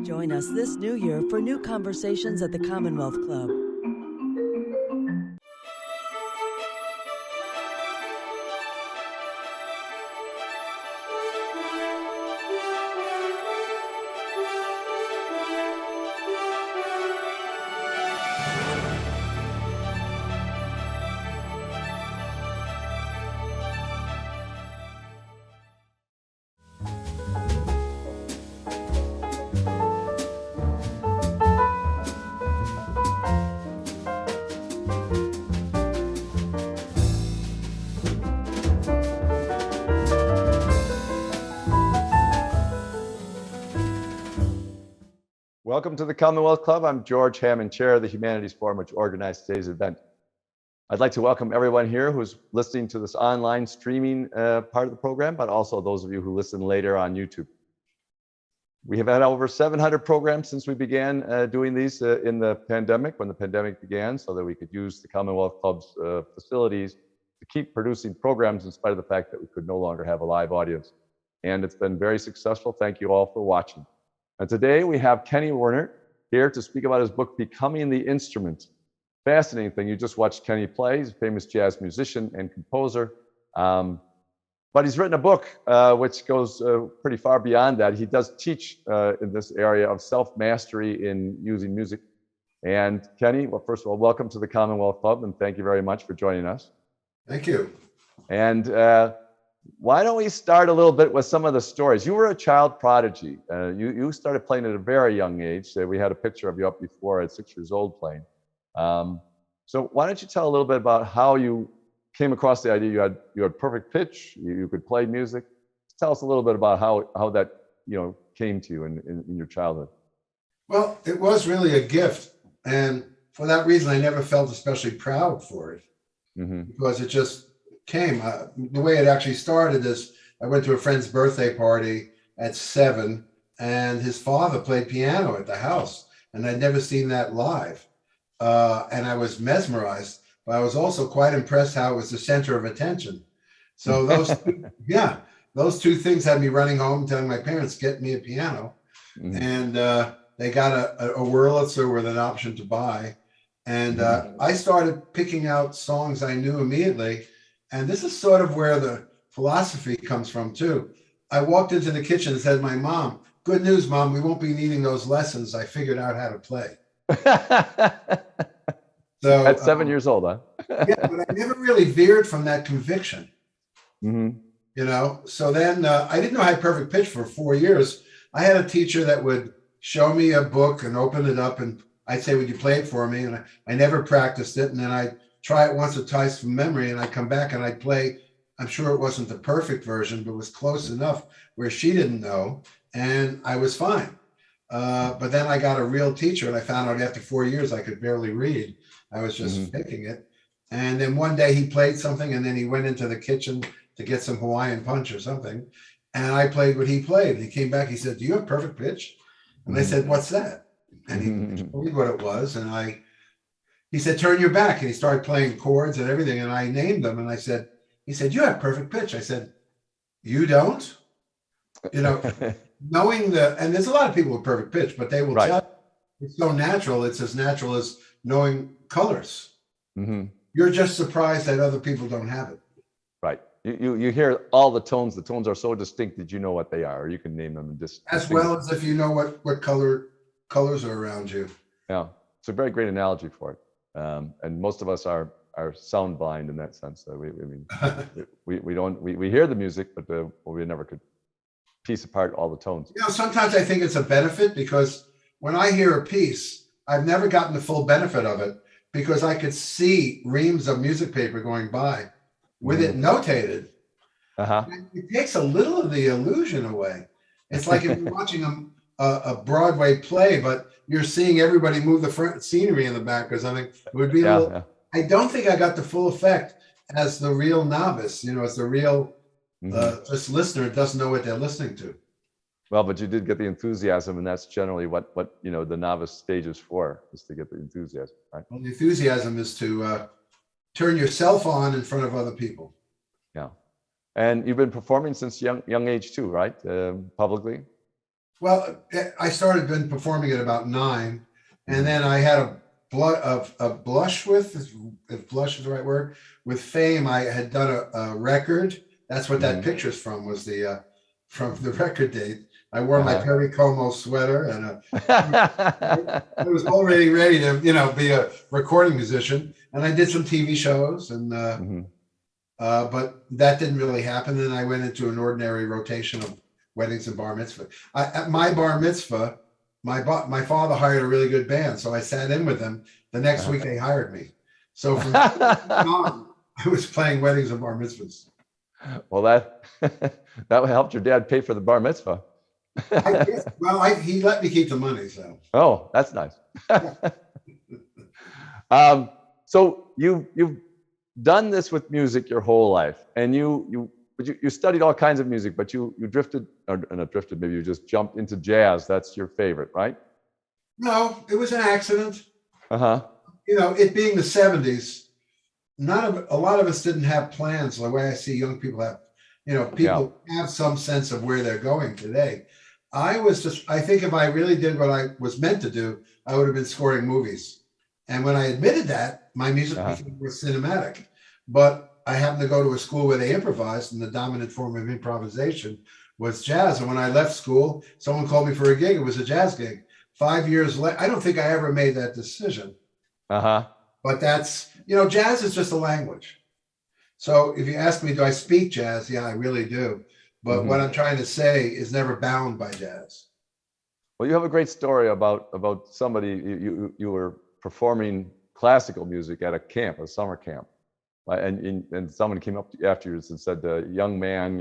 Join us this new year for new conversations at the Commonwealth Club. Welcome to the Commonwealth Club. I'm George Hammond, Chair of the Humanities Forum, which organized today's event. I'd like to welcome everyone here who's listening to this online streaming part of the program, but also those of you who listen later on YouTube. We have had over 700 programs since we began doing these in the pandemic, when the pandemic began, so that we could use the Commonwealth Club's facilities to keep producing programs in spite of the fact that we could no longer have a live audience. And it's been very successful. Thank you all for watching. And today we have Kenny Werner here to speak about his book, Becoming the Instrument. Fascinating thing, you just watched Kenny play. He's a famous jazz musician and composer. But he's written a book which goes pretty far beyond that. He does teach in this area of self-mastery in using music. And Kenny, well, first of all, welcome to the Commonwealth Club, and thank you very much for joining us. Thank you. And why don't we start a little bit with some of the stories? You were a child prodigy. You started playing at a very young age. We had a picture of you up before at 6 years old playing. So why don't you tell a little bit about how you came across the idea you had perfect pitch, you could play music. Tell us a little bit about how that came to you in your childhood. Well, it was really a gift, and for that reason, I never felt especially proud for it, because it just came. The way it actually started is I went to a friend's birthday party at 7, and his father played piano at the house, and I'd never seen that live. And I was mesmerized, but I was also quite impressed how it was the center of attention. So those two things had me running home telling my parents, get me a piano. And they got a Wurlitzer with an option to buy. And I started picking out songs I knew immediately. And this is sort of where the philosophy comes from too. I walked into the kitchen and said to my mom, "Good news, Mom, we won't be needing those lessons. I figured out how to play." So at 7 years old, huh? Yeah, but I never really veered from that conviction. So then I didn't know I had perfect pitch for 4 years. I had a teacher that would show me a book and open it up, and I'd say, "Would you play it for me?" And I never practiced it. And then I'd try it once or twice from memory, and I'd come back and I'd play. I'm sure it wasn't the perfect version, but it was close enough where she didn't know, and I was fine. But then I got a real teacher, and I found out after 4 years I could barely read. I was just faking it. And then one day he played something, and then he went into the kitchen to get some Hawaiian punch or something, and I played what he played. And he came back, he said, "Do you have perfect pitch?" And I said, "What's that?" And he told me what it was, and he said, "Turn your back." And he started playing chords and everything, and I named them, and he said, "You have perfect pitch." I said, "You don't?" Knowing and there's a lot of people with perfect pitch, but they will tell you it's so natural. It's as natural as knowing colors. You're just surprised that other people don't have it. Right. You hear all the tones. The tones are so distinct that you know what they are, or you can name them as well as if you know what colors are around you. Yeah, it's a very great analogy for it. And most of us are sound blind in that sense. We hear the music, but we never could piece apart all the tones. Sometimes I think it's a benefit, because when I hear a piece, I've never gotten the full benefit of it, because I could see reams of music paper going by with it notated. It takes a little of the illusion away. It's like if you're watching a Broadway play, but you're seeing everybody move the scenery in the back or something. It would be a little. I don't think I got the full effect as the real novice. As the real just listener doesn't know what they're listening to. Well, but you did get the enthusiasm, and that's generally what the novice stage is for, is to get the enthusiasm, right? Well, the enthusiasm is to turn yourself on in front of other people. Yeah, and you've been performing since young age too, right? Publicly. Well, I started been performing at about 9, and Mhm. then I had a blush with, if blush is the right word, with Fame. I had done a record. That's what that Mhm. picture's from, was the from the record date. I wore my Uh-huh. Perry Como sweater, and I was already ready to, be a recording musician. And I did some TV shows, and Mhm. but that didn't really happen. And I went into an ordinary rotation of weddings and bar mitzvah. At my bar mitzvah, my father hired a really good band, so I sat in with them. The next week they hired me. So from on, I was playing weddings and bar mitzvahs. Well, that helped your dad pay for the bar mitzvah. I guess, well, he let me keep the money, so. Oh, that's nice. Yeah. So you've done this with music your whole life, and you studied all kinds of music, but you drifted, or not drifted, maybe you just jumped into jazz. That's your favorite, right? No, it was an accident. Uh-huh. It being the 70s, a lot of us didn't have plans the way I see young people have. Yeah. People have some sense of where they're going today. I think if I really did what I was meant to do, I would have been scoring movies. And when I admitted that, my music became more cinematic. But I happened to go to a school where they improvised, and the dominant form of improvisation was jazz. And when I left school, someone called me for a gig. It was a jazz gig. 5 years later, I don't think I ever made that decision. Uh-huh. But that's, jazz is just a language. So if you ask me, do I speak jazz? Yeah, I really do. But what I'm trying to say is never bound by jazz. Well, you have a great story about somebody, you were performing classical music at a camp, a summer camp, and someone came up afterwards and said, young man,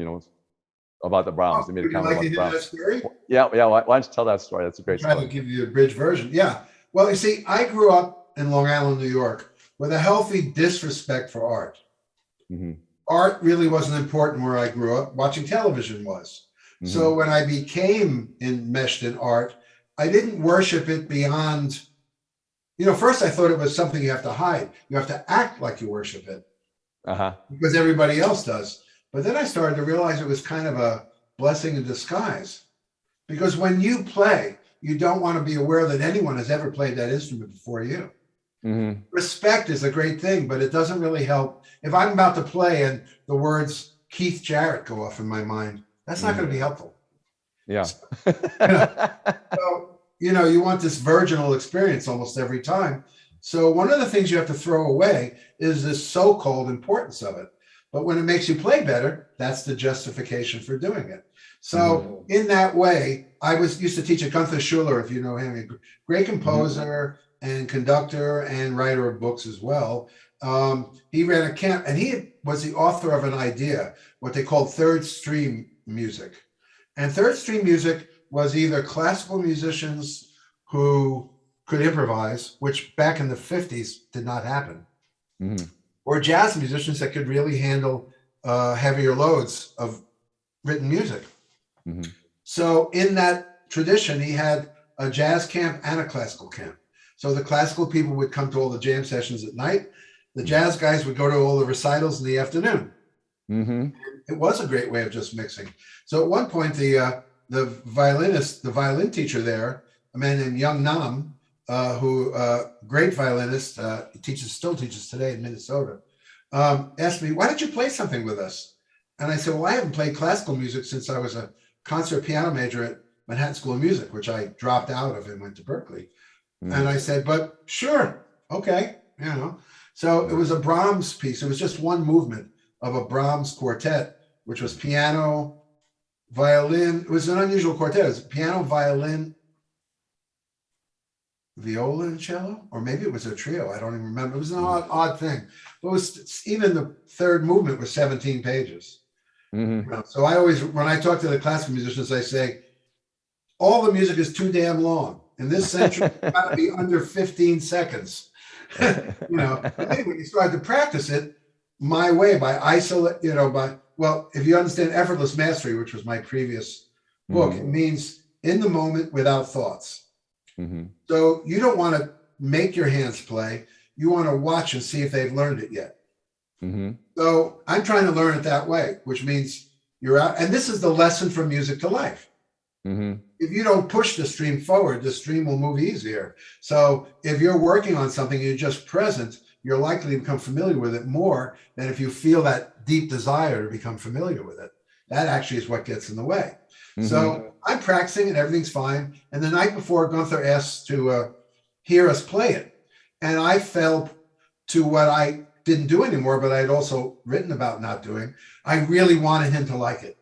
about the Brahms. They made a Would you comment like to about the hear that Brahms. story? Yeah. Why don't you tell that story? That's a great Try to story. give you a bridge version. Yeah. Well, you see, I grew up in Long Island, New York, with a healthy disrespect for art. Mm-hmm. Art really wasn't important where I grew up. Watching television was. Mm-hmm. So when I became enmeshed in art, I didn't worship it beyond, first I thought it was something you have to hide. You have to act like you worship it. Uh-huh. Because everybody else does. But then I started to realize it was kind of a blessing in disguise. Because when you play, you don't want to be aware that anyone has ever played that instrument before you. Mm-hmm. Respect is a great thing, but it doesn't really help. If I'm about to play and the words Keith Jarrett go off in my mind, that's not going to be helpful. Yeah. So, you want this virginal experience almost every time. So one of the things you have to throw away is this so-called importance of it. But when it makes you play better, that's the justification for doing it. So in that way, I used to teach at Gunther Schuller, if you know him, a great composer and conductor and writer of books as well. He ran a camp, and he was the author of an idea, what they called third stream music. And third stream music was either classical musicians who could improvise, which back in the 50s did not happen, or jazz musicians that could really handle heavier loads of written music. So in that tradition, he had a jazz camp and a classical camp. So the classical people would come to all the jam sessions at night. The jazz guys would go to all the recitals in the afternoon. It was a great way of just mixing. So at one point, the violin teacher there, a man named Young Nam, who great violinist, still teaches today in Minnesota, asked me, why don't you play something with us? And I said, well, I haven't played classical music since I was a concert piano major at Manhattan School of Music, which I dropped out of and went to Berkeley. And I said, but sure, okay, So it was a Brahms piece. It was just one movement of a Brahms quartet, which was piano, violin. It was an unusual quartet. It was piano, violin, viola, and cello, or maybe it was a trio. I don't even remember. It was an odd thing. But it was, even the third movement was 17 pages. So I always, when I talk to the classical musicians, I say, all the music is too damn long. In this century, it's got to be under 15 seconds. But then when you start to practice it my way, by isolate, if you understand effortless mastery, which was my previous book, it means in the moment without thoughts. So you don't want to make your hands play. You want to watch and see if they've learned it yet. So I'm trying to learn it that way, which means you're out. And this is the lesson from music to life. Mm-hmm. If you don't push the stream forward, the stream will move easier. So if you're working on something, you're just present, you're likely to become familiar with it more than if you feel that deep desire to become familiar with it. That actually is what gets in the way. Mm-hmm. So I'm practicing and everything's fine. And the night before, Gunther asked to hear us play it. And I fell to what I didn't do anymore, but I had also written about not doing. I really wanted him to like it.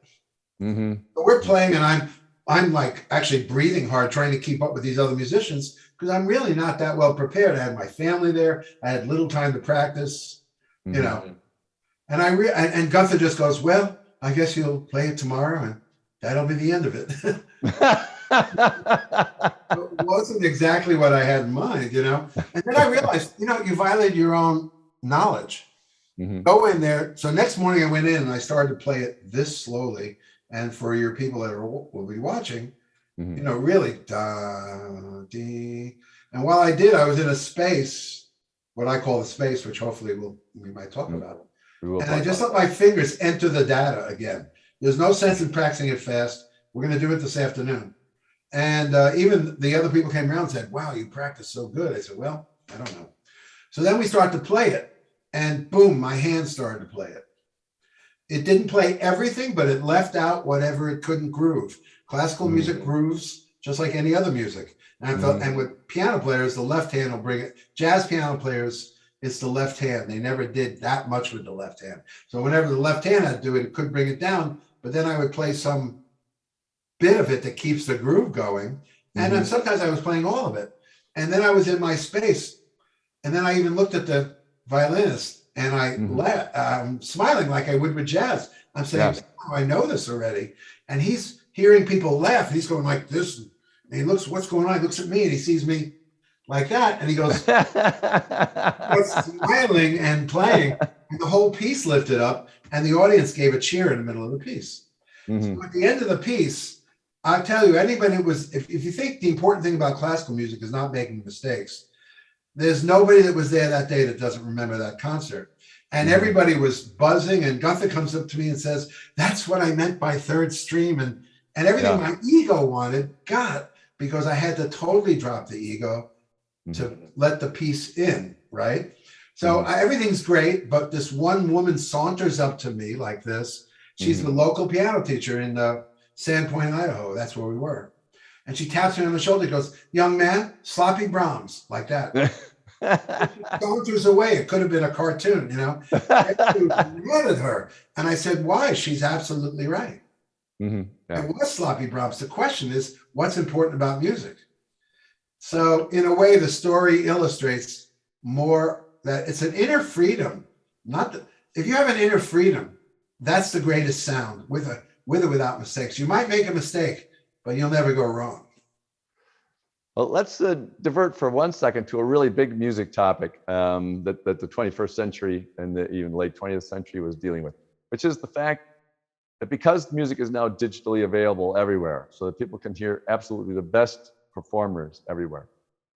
Mm-hmm. So we're playing, and I'm like actually breathing hard, trying to keep up with these other musicians because I'm really not that well prepared. I had my family there. I had little time to practice, you know. And and Gunther just goes, "Well, I guess you'll play it tomorrow, and that'll be the end of it." It wasn't exactly what I had in mind, you know. And then I realized, you know, you violated your own knowledge. Mm-hmm. Go in there. So next morning I went in and I started to play it this slowly. And for your people that will be watching, Mm-hmm. you know, really da dee. And while I did, I was in a space, what I call the space, which hopefully we might talk about. And I just let my fingers enter the data again. There's no sense in practicing it fast. We're going to do it this afternoon. And even the other people came around and said, "Wow, you practiced so good." I said, "Well, I don't know." So then we started to play it, and boom, my hands started to play it. It didn't play everything, but it left out whatever it couldn't groove. Classical music grooves just like any other music. And I felt, and with piano players, the left hand will bring it. Jazz piano players, it's the left hand. They never did that much with the left hand. So whenever the left hand had to do it, it could bring it down. But then I would play some bit of it that keeps the groove going. And then sometimes I was playing all of it. And then I was in my space. And then I even looked at the violinist and I laughed, smiling like I would with jazz. I'm saying, "Oh, I know this already." And he's hearing people laugh. And he's going like this. And he looks, "What's going on?" He looks at me and he sees me like that. And he goes, smiling and playing. And the whole piece lifted up. And the audience gave a cheer in the middle of the piece. So at the end of the piece, I'll tell you, anybody who was, if you think the important thing about classical music is not making mistakes, there's nobody that was there that day that doesn't remember that concert. And everybody was buzzing. And Gunther comes up to me and says, "That's what I meant by third stream." And everything my ego wanted got, because I had to totally drop the ego to let the piece in, right? So everything's great, but this one woman saunters up to me like this. She's the local piano teacher in Sandpoint, Idaho. That's where we were. And she taps me on the shoulder, goes, "Young man, sloppy Brahms," like that. Saunters away. It could have been a cartoon, you know. I mad at her. And I said, "Why?" She's absolutely right. It was sloppy Brahms. The question is, what's important about music? So in a way, the story illustrates more that it's an inner freedom. If you have an inner freedom, that's the greatest sound, with or without mistakes. You might make a mistake, but you'll never go wrong. Well, let's divert for 1 second to a really big music topic that the 21st century and the even late 20th century was dealing with, which is the fact that because music is now digitally available everywhere, so that people can hear absolutely the best performers everywhere,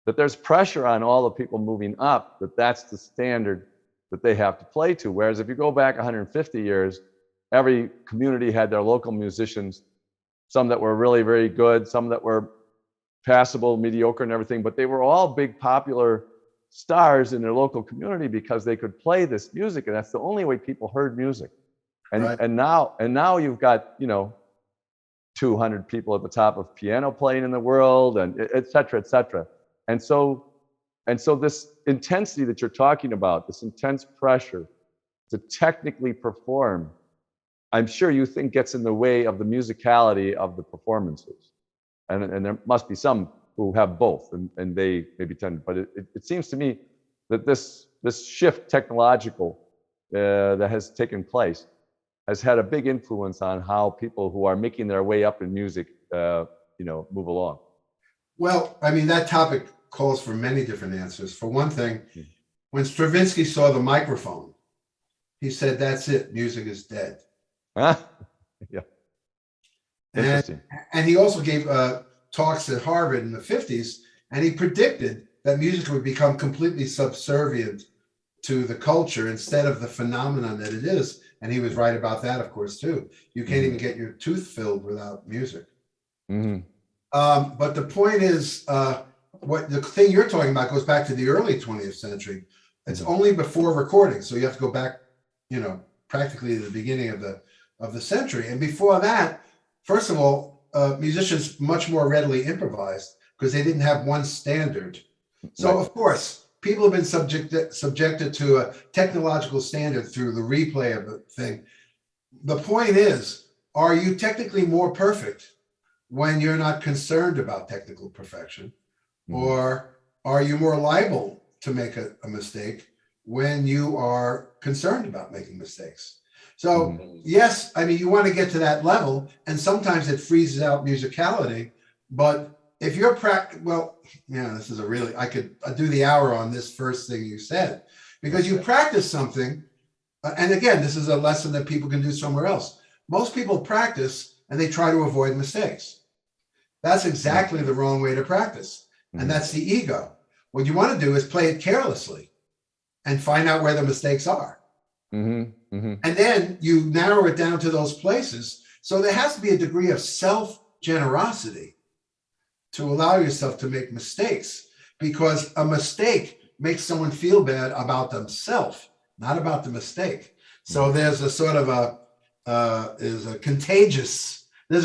that there's pressure on all the people moving up, that's the standard that they have to play to. Whereas if you go back 150 years, every community had their local musicians, some that were really very good, some that were passable, mediocre and everything, but they were all big popular stars in their local community because they could play this music, and that's the only way people heard music. And now you've got, you know, 200 people at the top of piano playing in the world, and et cetera, et cetera. And so this intensity that you're talking about, this intense pressure to technically perform, I'm sure you think gets in the way of the musicality of the performances. And there must be some who have both, and they maybe tend, but it seems to me that this shift technological that has taken place has had a big influence on how people who are making their way up in music, move along. Well, I mean, that topic calls for many different answers. For one thing, when Stravinsky saw the microphone, he said, "That's it, music is dead." Huh? Yeah. Interesting. And he also gave talks at Harvard in the 50s, and he predicted that music would become completely subservient to the culture instead of the phenomenon that it is. And he was right about that, of course, too. You can't even get your tooth filled without music. Mhm. But the point is, what the thing you're talking about goes back to the early 20th century. It's only before recording, so you have to go back, practically to the beginning of the century. And before that, first of all, musicians much more readily improvised because they didn't have one standard. So Right. of course, people have been subjected to a technological standard through the replay of the thing. The point is, are you technically more perfect when you're not concerned about technical perfection? Or are you more liable to make a mistake when you are concerned about making mistakes? So yes, I mean, you want to get to that level, and sometimes it freezes out musicality. But if you're this is I could do the hour on this first thing you said, because you practice something. And again, this is a lesson that people can do somewhere else. Most people practice and they try to avoid mistakes. That's exactly the wrong way to practice. And that's the ego. What you want to do is play it carelessly and find out where the mistakes are. And then you narrow it down to those places. So there has to be a degree of self-generosity to allow yourself to make mistakes, because a mistake makes someone feel bad about themselves, not about the mistake. So there's a sort of there's a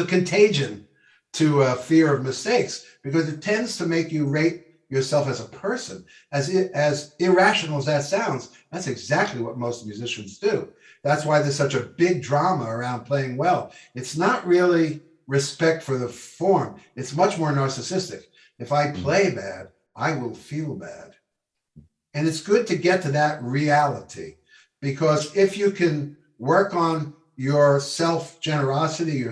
contagion to a fear of mistakes, because it tends to make you rate yourself as a person. As irrational as that sounds, that's exactly what most musicians do. That's why there's such a big drama around playing well. It's not really respect for the form. It's much more narcissistic. If I play bad, I will feel bad. And it's good to get to that reality, because if you can work on your self-generosity,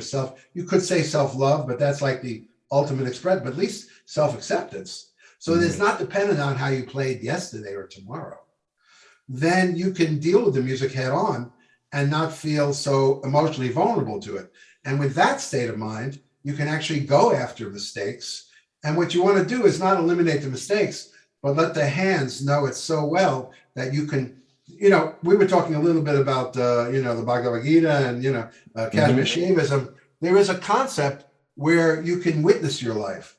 you could say self-love, but that's like the ultimate expression, but at least self-acceptance. So it's not dependent on how you played yesterday or tomorrow. Then you can deal with the music head on and not feel so emotionally vulnerable to it. And with that state of mind, you can actually go after mistakes. And what you want to do is not eliminate the mistakes, but let the hands know it so well that you can, we were talking a little bit about, the Bhagavad Gita and, Kashmir Shaivism. There is a concept where you can witness your life.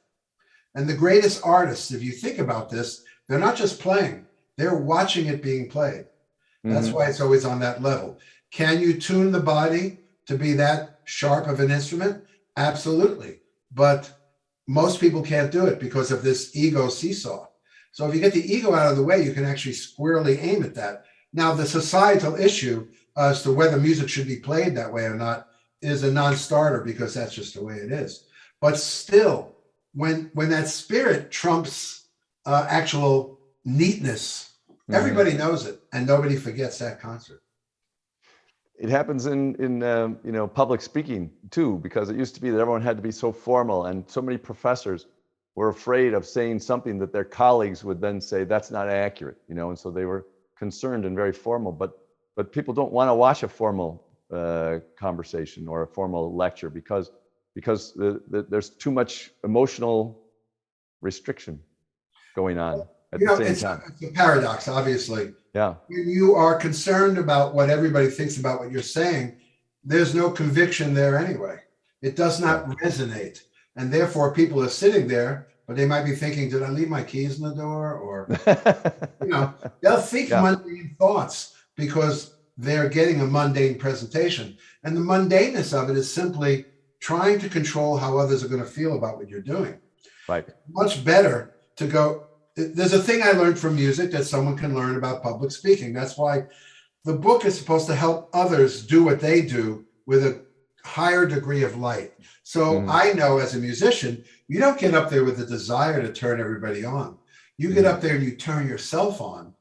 And the greatest artists, if you think about this, they're not just playing, they're watching it being played. That's why it's always on that level. Can you tune the body to be that sharp of an instrument? Absolutely. But most people can't do it because of this ego seesaw. So if you get the ego out of the way, you can actually squarely aim at that. Now, the societal issue as to whether music should be played that way or not is a non-starter, because that's just the way it is. But still, when that spirit trumps actual neatness, everybody knows it, and nobody forgets that concert. It happens in public speaking too, because it used to be that everyone had to be so formal, and so many professors were afraid of saying something that their colleagues would then say that's not accurate, and so they were concerned and very formal. But people don't want to watch a formal conversation or a formal lecture because there's too much emotional restriction going on at the same time. It's a paradox, obviously. Yeah. When you are concerned about what everybody thinks about what you're saying, there's no conviction there anyway. It does not resonate. And therefore, people are sitting there, but they might be thinking, did I leave my keys in the door? Or, they'll think mundane thoughts because they're getting a mundane presentation. And the mundaneness of it is simply trying to control how others are going to feel about what you're doing. Right. Much better to go. There's a thing I learned from music that someone can learn about public speaking. That's why the book is supposed to help others do what they do with a higher degree of light. So I know as a musician, you don't get up there with the desire to turn everybody on. You get up there and you turn yourself on.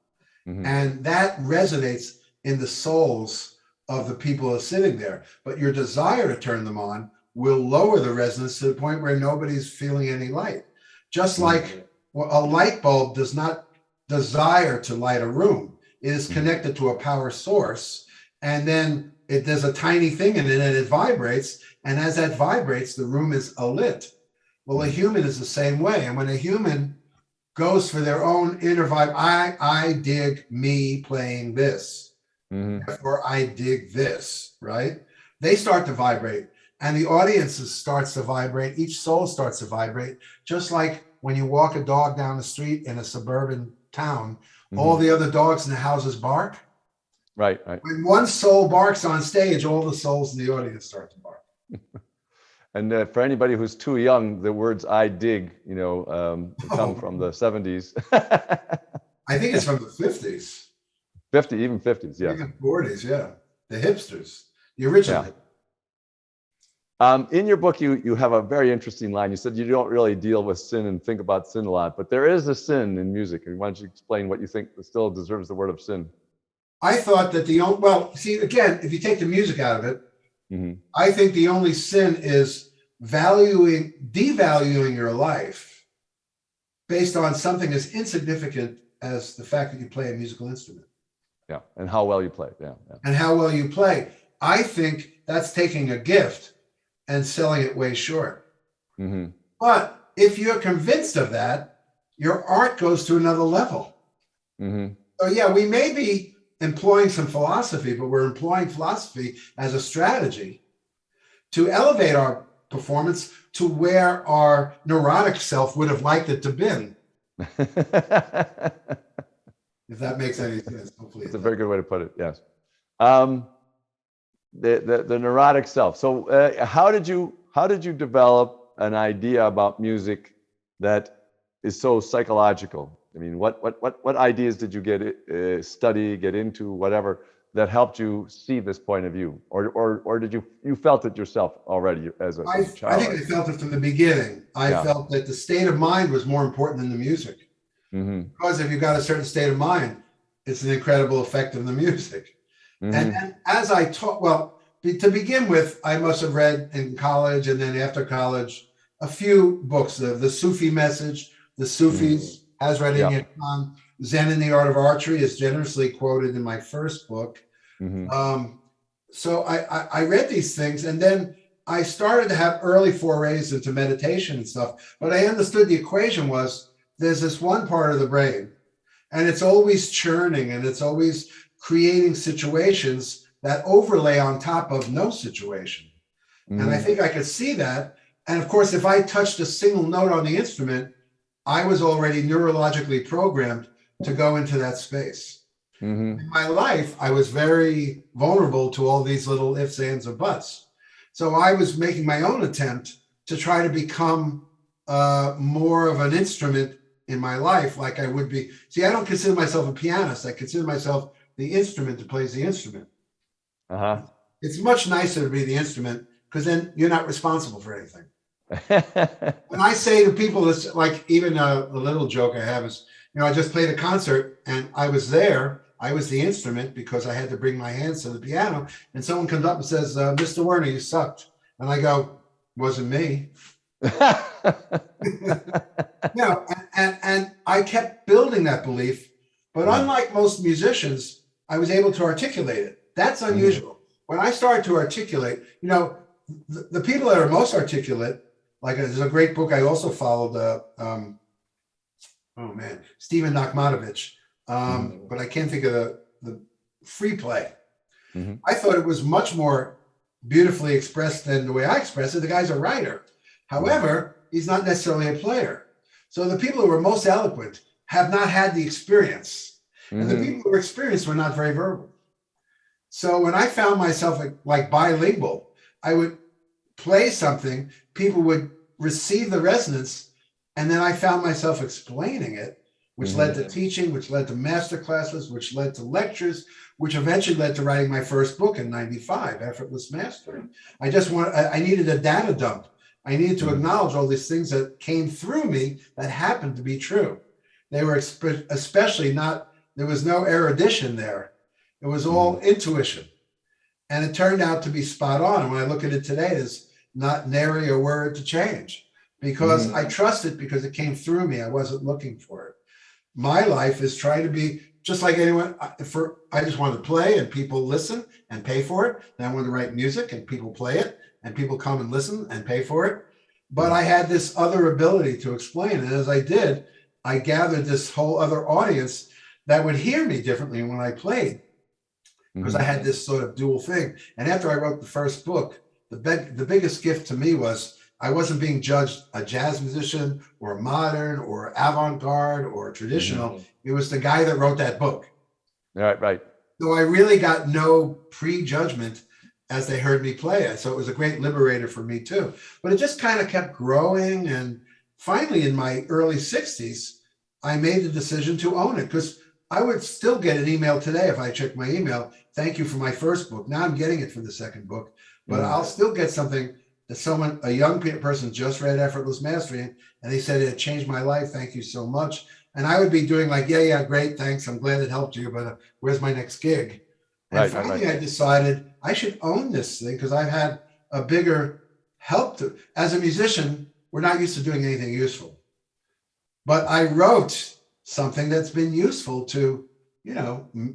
And that resonates in the souls of the people who are sitting there. But your desire to turn them on will lower the resonance to the point where nobody's feeling any light. Just like a light bulb does not desire to light a room. It is connected to a power source, and then there's a tiny thing in it and it vibrates. And as that vibrates, the room is alit. Well, a human is the same way. And when a human goes for their own inner vibe, I dig me playing this. Therefore, I dig this, right? They start to vibrate. and the audience starts to vibrate. Each soul starts to vibrate, just like when you walk a dog down the street in a suburban town, all the other dogs in the houses bark. Right. When one soul barks on stage, all the souls in the audience start to bark. And for anybody who's too young, the words "I dig," come from the 70s. I think it's from the 50s. 50, even 50s, yeah. Even 40s, yeah. The hipsters, the original. Yeah. In your book, you have a very interesting line. You said you don't really deal with sin and think about sin a lot, but there is a sin in music. And why don't you explain what you think still deserves the word of sin? I thought that see, again, if you take the music out of it, I think the only sin is devaluing your life based on something as insignificant as the fact that you play a musical instrument. Yeah, and how well you play. Yeah. And how well you play. I think that's taking a gift and selling it way short. But if you're convinced of that, your art goes to another level. So yeah, we may be employing some philosophy, but we're employing philosophy as a strategy to elevate our performance to where our neurotic self would have liked it to been. If that makes any sense, hopefully. It's a very good way to put it, yes. The neurotic self. So how did you develop an idea about music that is so psychological? I mean, what ideas did you get into, whatever, that helped you see this point of view, or did you felt it yourself already as a child? I think I felt it from the beginning. I felt that the state of mind was more important than the music, because if you've got a certain state of mind, it's an incredible effect of the music. And as I taught, well, to begin with, I must have read in college and then after college a few books of the Sufi message, the Sufis. Hazrat Inayat Khan, Zen and the Art of Archery is generously quoted in my first book. So I read these things, and then I started to have early forays into meditation and stuff. But I understood the equation was there's this one part of the brain, and it's always churning, and it's always creating situations that overlay on top of no situation. And I think I could see that. And of course, if I touched a single note on the instrument, I was already neurologically programmed to go into that space. In my life, I was very vulnerable to all these little ifs, ands, or buts. So I was making my own attempt to try to become more of an instrument in my life, like I would be. See, I don't consider myself a pianist. I consider myself the instrument that plays the instrument. It's much nicer to be the instrument, because then you're not responsible for anything. When I say to people, it's like, even a little joke I have is, I just played a concert and I was there. I was the instrument because I had to bring my hands to the piano. And someone comes up and says, Mr. Werner, you sucked. And I go, wasn't me. And I kept building that belief. But unlike most musicians, I was able to articulate it. That's unusual. When I started to articulate, the people that are most articulate, like there's a great book I also followed, Stephen Nachmanovich, but I can't think of the Free Play. I thought it was much more beautifully expressed than the way I express it. The guy's a writer. However, he's not necessarily a player. So the people who were most eloquent have not had the experience. And the people who were experienced were not very verbal. So when I found myself like bilingual, I would play something, people would receive the resonance, and then I found myself explaining it, which led to teaching, which led to master classes, which led to lectures, which eventually led to writing my first book in '95, Effortless Mastering. I needed a data dump. I needed to acknowledge all these things that came through me that happened to be true. They were especially not, there was no erudition there. It was all intuition. And it turned out to be spot on. And when I look at it today, there's not nary a word to change, because I trust it because it came through me. I wasn't looking for it. My life is trying to be just like anyone. I just want to play and people listen and pay for it. Then I want to write music and people play it and people come and listen and pay for it. But I had this other ability to explain. And as I did, I gathered this whole other audience that would hear me differently when I played, because I had this sort of dual thing. And after I wrote the first book, the biggest gift to me was I wasn't being judged a jazz musician or modern or avant-garde or traditional. It was the guy that wrote that book. Right. So I really got no prejudgment as they heard me play it. So it was a great liberator for me too. But it just kind of kept growing. And finally, in my early 60s, I made the decision to own it, because I would still get an email today if I check my email. Thank you for my first book. Now I'm getting it for the second book, but I'll still get something that a young person just read Effortless Mastery, and they said it changed my life. Thank you so much. And I would be doing like, yeah, great, thanks. I'm glad it helped you, but where's my next gig? And finally, I decided I should own this thing, because I've had a bigger help to. As a musician, we're not used to doing anything useful, but I wrote something that's been useful to,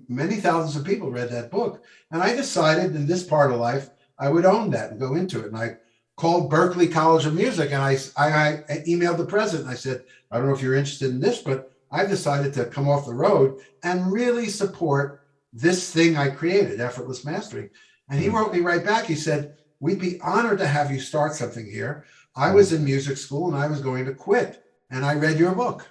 many thousands of people read that book. And I decided in this part of life, I would own that and go into it. And I called Berklee College of Music, and I emailed the president. I said, I don't know if you're interested in this, but I've decided to come off the road and really support this thing I created, Effortless Mastery. And he wrote me right back. He said, we'd be honored to have you start something here. I was in music school and I was going to quit, and I read your book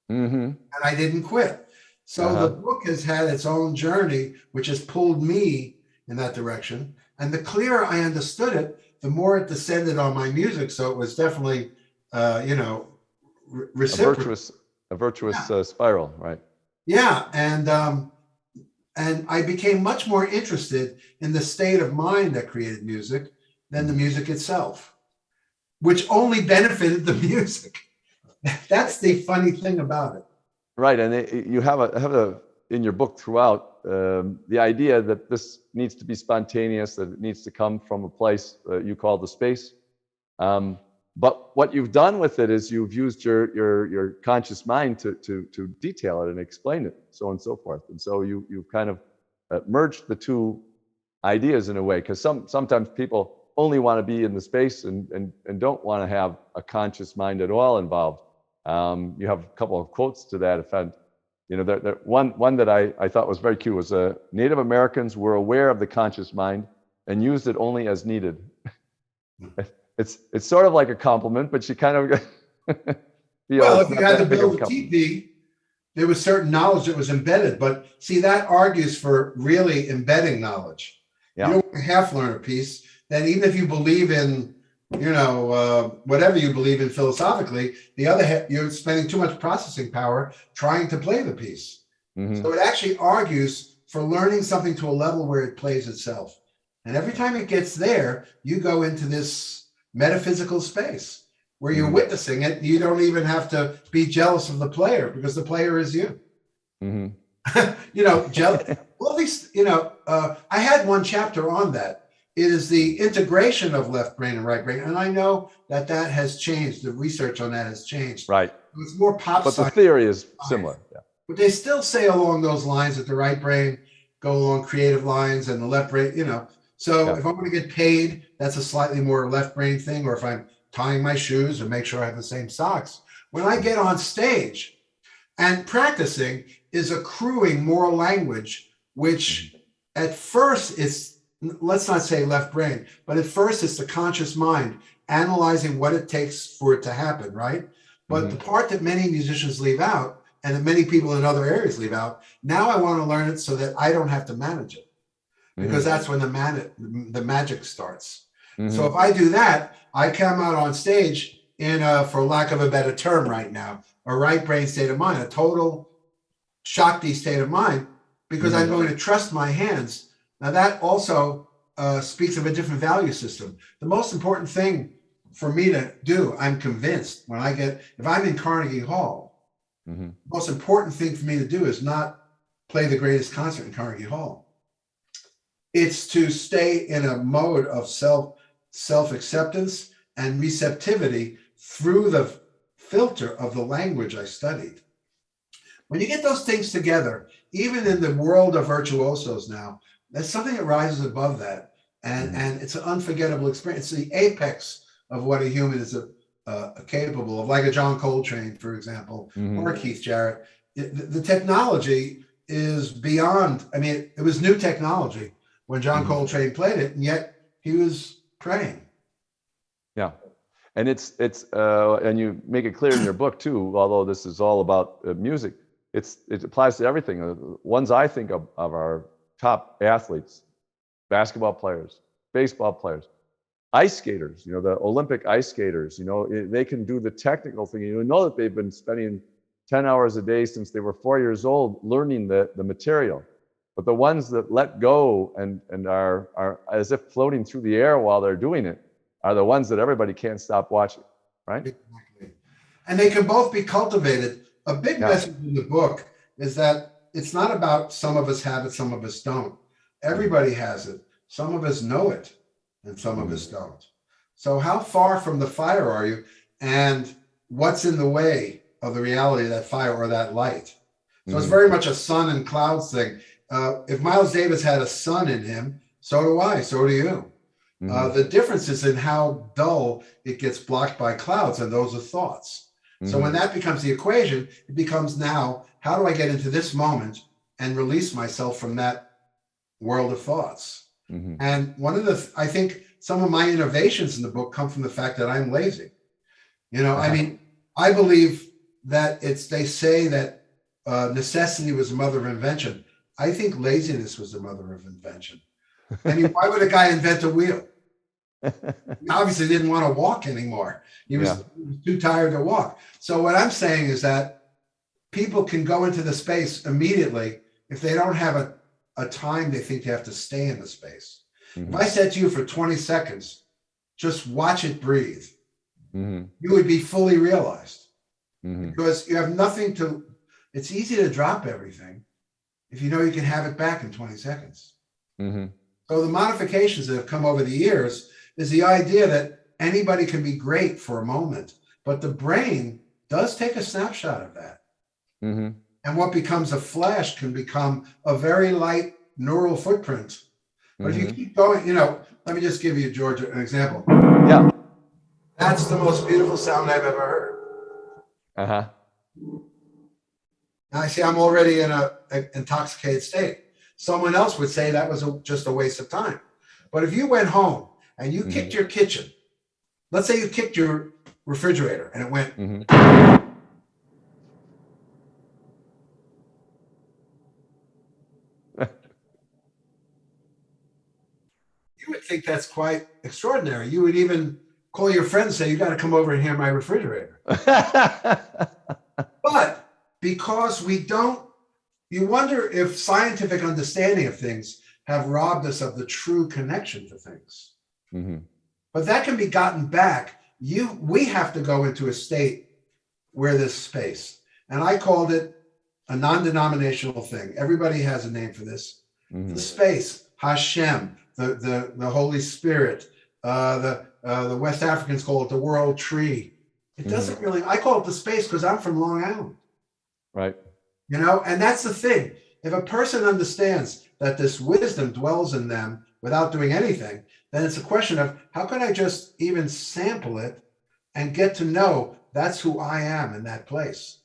and I didn't quit. So the book has had its own journey, which has pulled me in that direction. And the clearer I understood it, the more it descended on my music. So it was definitely, reciprocal. A virtuous spiral, right? Yeah, and I became much more interested in the state of mind that created music than the music itself, which only benefited the music. That's the funny thing about it. Right, and you have in your book throughout the idea that this needs to be spontaneous, that it needs to come from a place you call the space. But what you've done with it is you've used your conscious mind to detail it and explain it, so on and so forth. And so you've kind of merged the two ideas in a way, because sometimes people only want to be in the space and don't want to have a conscious mind at all involved. You have a couple of quotes to that effect. One that I thought was very cute was Native Americans were aware of the conscious mind and used it only as needed. It's sort of like a compliment, but you kind of well, if you had to build a teepee, there was certain knowledge that was embedded. But see, that argues for really embedding knowledge. Yeah. You don't half learn a piece. Then even if you believe in, whatever you believe in philosophically, the other half, you're spending too much processing power trying to play the piece. So it actually argues for learning something to a level where it plays itself. And every time it gets there, you go into this metaphysical space where you're witnessing it. You don't even have to be jealous of the player, because the player is you. Jealous. Well, these, I had one chapter on that. It is the integration of left brain and right brain. And I know that has changed. The research on that has changed. Right. It's more pop science. But the theory is similar. Yeah. But they still say along those lines that the right brain go along creative lines and the left brain, So if I'm going to get paid, that's a slightly more left brain thing. Or if I'm tying my shoes and make sure I have the same socks. When I get on stage, and practicing is accruing more language, which at first is, let's not say left brain, but at first it's the conscious mind analyzing what it takes for it to happen, right? But the part that many musicians leave out, and that many people in other areas leave out, now I want to learn it so that I don't have to manage it, because that's when the magic starts. So if I do that, I come out on stage in a, for lack of a better term right now, a right brain state of mind, a total Shakti state of mind, because I'm going to trust my hands. Now that also speaks of a different value system. The most important thing for me to do, I'm convinced, if I'm in Carnegie Hall, the most important thing for me to do is not play the greatest concert in Carnegie Hall. It's to stay in a mode of self-acceptance and receptivity through the filter of the language I studied. When you get those things together, even in the world of virtuosos now, there's something that rises above that. And it's an unforgettable experience. It's the apex of what a human is capable of, like a John Coltrane, for example, or Keith Jarrett. The technology is beyond, it was new technology when John Coltrane played it, and yet he was praying. Yeah. And it's and you make it clear in your book too, although this is all about music, it applies to everything. The ones I think of our top athletes, basketball players, baseball players, ice skaters, the Olympic ice skaters, they can do the technical thing. You know that they've been spending 10 hours a day since they were 4 years old learning the material. But the ones that let go and are as if floating through the air while they're doing it are the ones that everybody can't stop watching, right? Exactly. And they can both be cultivated. A big message in the book is that it's not about some of us have it, some of us don't. Everybody has it. Some of us know it, and some of us don't. So how far from the fire are you? And what's in the way of the reality of that fire or that light? So it's very much a sun and clouds thing. If Miles Davis had a sun in him, so do I, so do you. The difference is in how dull it gets blocked by clouds, and those are thoughts. So when that becomes the equation, it becomes now, how do I get into this moment and release myself from that world of thoughts? And one of I think some of my innovations in the book come from the fact that I'm lazy. I mean, I believe that they say that necessity was the mother of invention. I think laziness was the mother of invention. I mean, why would a guy invent a wheel? He obviously didn't want to walk anymore. He was too tired to walk. So what I'm saying is that people can go into the space immediately if they don't have a time they think they have to stay in the space. If I said to you for 20 seconds, just watch it breathe, you would be fully realized because you have nothing to, it's easy to drop everything if you know you can have it back in 20 seconds. So the modifications that have come over the years is the idea that anybody can be great for a moment, but the brain does take a snapshot of that. And what becomes a flash can become a very light neural footprint. But if you keep going, let me just give you, George, an example. Yeah. That's the most beautiful sound I've ever heard. Now I see I'm already in an intoxicated state. Someone else would say that was just a waste of time. But if you went home and you kicked your kitchen, let's say you kicked your refrigerator and it went. You would think that's quite extraordinary. You would even call your friends and say, you got to come over and hear my refrigerator. But because we don't, you wonder if scientific understanding of things have robbed us of the true connection to things. But that can be gotten back. We have to go into a state where there's space. And I called it a non-denominational thing. Everybody has a name for this. The space, Hashem, the Holy Spirit, the West Africans call it the world tree. It doesn't really, I call it the space because I'm from Long Island. Right. And that's the thing. If a person understands that this wisdom dwells in them without doing anything, then it's a question of how can I just even sample it and get to know that's who I am in that place.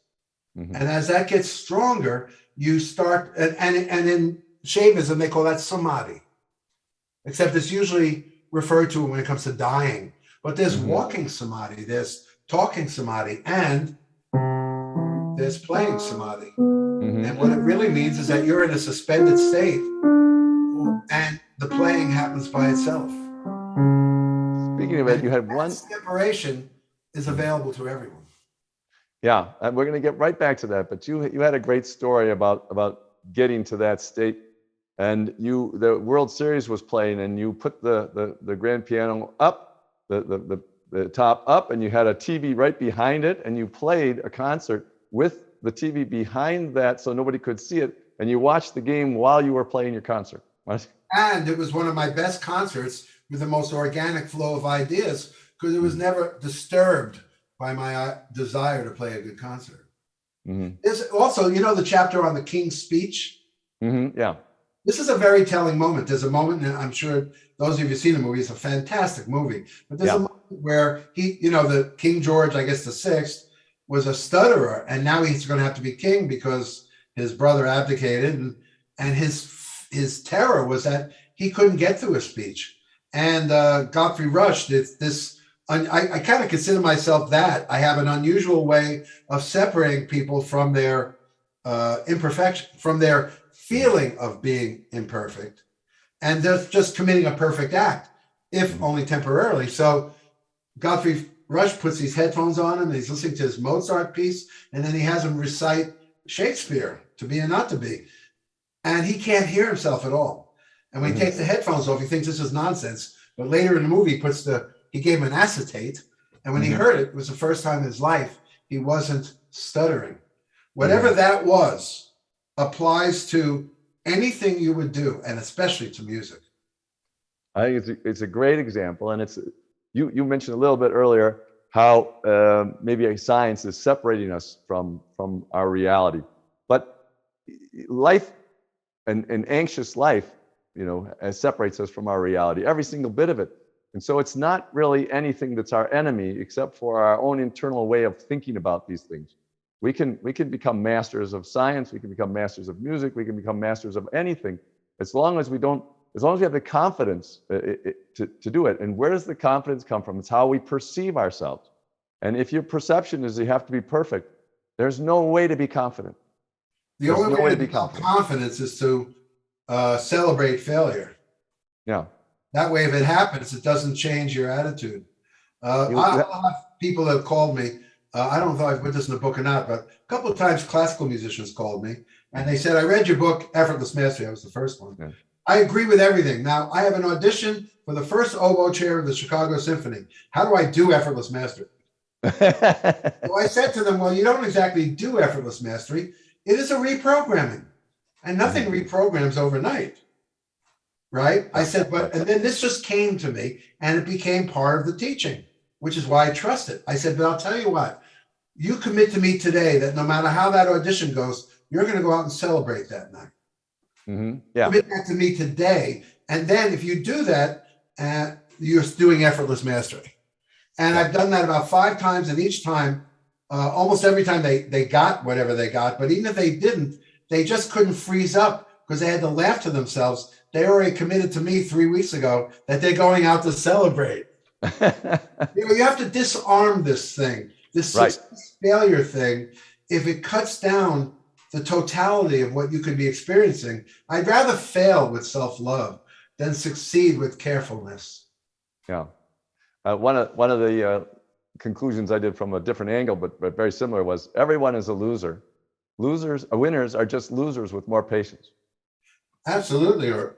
And as that gets stronger, you start, and in Shaivism, they call that samadhi, except it's usually referred to when it comes to dying. But there's walking samadhi, there's talking samadhi, and there's playing samadhi. And what it really means is that you're in a suspended state and the playing happens by itself. Speaking of it, you had one separation is available to everyone. Yeah, and we're going to get right back to that. But you had a great story about getting to that state, and the World Series was playing, and you put the grand piano up, the top up, and you had a TV right behind it, and you played a concert with the TV behind that so nobody could see it, and you watched the game while you were playing your concert. And it was one of my best concerts with the most organic flow of ideas because it was never disturbed by my desire to play a good concert. There's also, the chapter on the King's Speech. Yeah. This is a very telling moment. There's a moment, and I'm sure those of you who've seen the movie, it's a fantastic movie. But there's a moment where the King George, I guess the sixth, was a stutterer, and now he's going to have to be king because his brother abdicated, and his terror was that he couldn't get through a speech. And Godfrey Rush, I kind of consider myself that. I have an unusual way of separating people from their imperfection, from their feeling of being imperfect, and they're just committing a perfect act, if only temporarily. So Godfrey Rush puts these headphones on him, and he's listening to his Mozart piece, and then he has him recite Shakespeare, To Be and Not to Be. And he can't hear himself at all. And when he takes the headphones off, he thinks this is nonsense. But later in the movie, he gave him an acetate. And when he heard it, it was the first time in his life he wasn't stuttering. Whatever that was applies to anything you would do, and especially to music. I think it's a great example. And you mentioned a little bit earlier how maybe science is separating us from our reality. But life, an anxious life, separates us from our reality, every single bit of it. And so it's not really anything that's our enemy, except for our own internal way of thinking about these things. We can become masters of science, we can become masters of music, we can become masters of anything, as long as we have the confidence to do it. And where does the confidence come from? It's how we perceive ourselves. And if your perception is you have to be perfect, there's no way to be confident. The only way to become confidence is to celebrate failure. Yeah. That way, if it happens, it doesn't change your attitude. I have people that have called me. I don't know if I've put this in the book or not, but a couple of times classical musicians called me and they said, I read your book, Effortless Mastery. That was the first one. Yeah. I agree with everything. Now, I have an audition for the first oboe chair of the Chicago Symphony. How do I do Effortless Mastery? So I said to them, well, you don't exactly do Effortless Mastery. It is a reprogramming, and nothing reprograms overnight. Right? I said, and then this just came to me and it became part of the teaching, which is why I trust it. I said, but I'll tell you what, you commit to me today that no matter how that audition goes, you're going to go out and celebrate that night. Yeah. Commit that to me today. And then if you do that, you're doing Effortless Mastery. And I've done that about 5 times, and each time, almost every time they got whatever they got, but even if they didn't, they just couldn't freeze up because they had to laugh to themselves. They already committed to me 3 weeks ago that they're going out to celebrate. You have to disarm this thing, this failure thing. If it cuts down the totality of what you could be experiencing, I'd rather fail with self-love than succeed with carefulness. Yeah. One of the conclusions I did from a different angle, but very similar, was everyone is a loser. Winners are just losers with more patience. Absolutely, or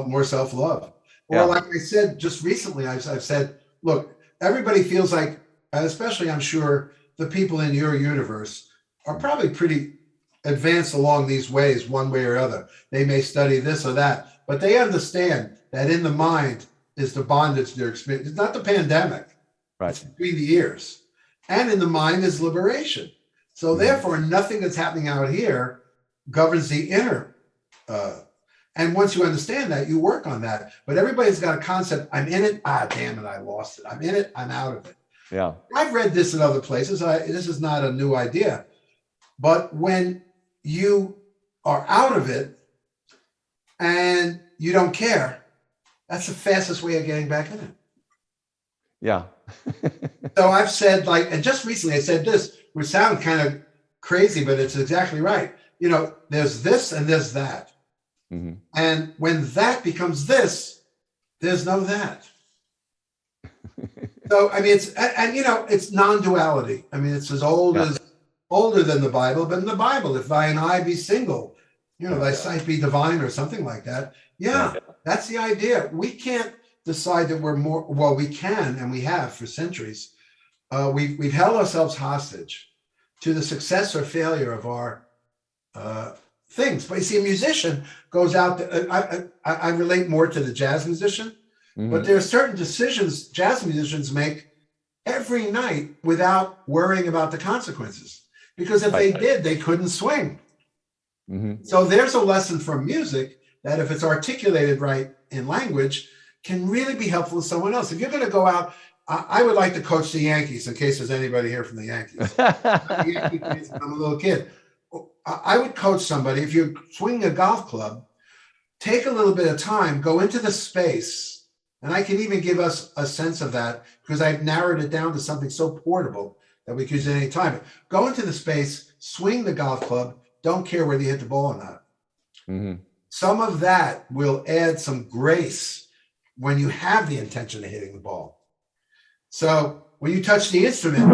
more self-love. Or like I said just recently, I've said, look, everybody feels like, and especially I'm sure the people in your universe are probably pretty advanced along these ways, one way or other. They may study this or that, but they understand that in the mind is the bondage they're experiencing. It's not the pandemic. Right. It's between the ears. And in the mind is liberation. So therefore, nothing that's happening out here governs the inner. And once you understand that, you work on that. But everybody's got a concept, I'm in it, damn it, I lost it. I'm in it, I'm out of it. Yeah. I've read this in other places. This is not a new idea. But when you are out of it and you don't care, that's the fastest way of getting back in it. Yeah. So I've said, and just recently I said this, which sounds kind of crazy, but it's exactly right. There's this and there's that. Mm-hmm. And when that becomes this, there's no that. So, I mean, it's non-duality. I mean, it's as older than the Bible, but in the Bible, if thine eye be single, thy sight be divine or something like that. Yeah, that's the idea. We can't decide that we're more, well, we can, and we have for centuries. We've held ourselves hostage to the success or failure of our things. But you see, a musician goes out, I relate more to the jazz musician, but there are certain decisions jazz musicians make every night without worrying about the consequences. Because if they did, they couldn't swing. Mm-hmm. So there's a lesson from music that if it's articulated right in language, can really be helpful to someone else. If you're going to go out, I would like to coach the Yankees in case there's anybody here from the Yankees. I'm a little kid. I would coach somebody, if you're swinging a golf club, take a little bit of time, go into the space And I can even give us a sense of that because I've narrowed it down to something so portable that we can use at any time. Go into the space, swing the golf club, don't care whether you hit the ball or not. Mm-hmm. Some of that will add some grace when you have the intention of hitting the ball. So when you touch the instrument,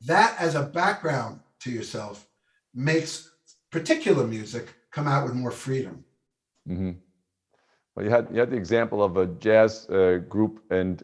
that as a background to yourself makes particular music come out with more freedom. Mm-hmm. Well, you had the example of a jazz group, and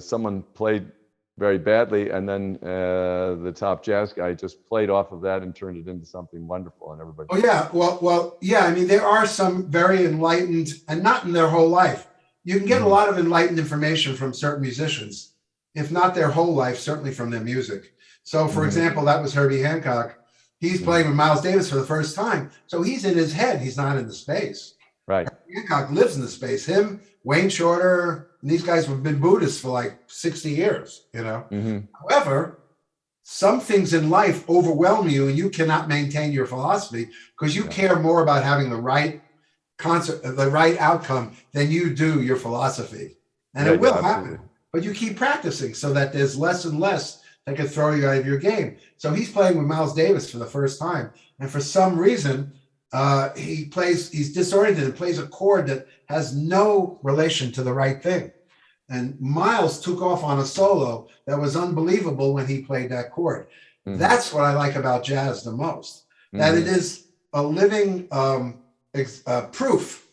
someone played very badly, and then the top jazz guy just played off of that and turned it into something wonderful, and everybody. Oh yeah, well, yeah. I mean, there are some very enlightened, and not in their whole life. You can get a lot of enlightened information from certain musicians, if not their whole life, certainly from their music. So, for example, that was Herbie Hancock. He's playing with Miles Davis for the first time, so he's in his head. He's not in the space. Right. Hancock lives in the space. Him, Wayne Shorter, and these guys have been Buddhists for like 60 years, you know. However, some things in life overwhelm you and you cannot maintain your philosophy because you care more about having the right concept, the right outcome than you do your philosophy. And it will happen, but you keep practicing so that there's less and less that could throw you out of your game. So he's playing with Miles Davis for the first time. And for some reason, he's disoriented and plays a chord that has no relation to the right thing. And Miles took off on a solo that was unbelievable when he played that chord. That's what I like about jazz the most, that it is a living proof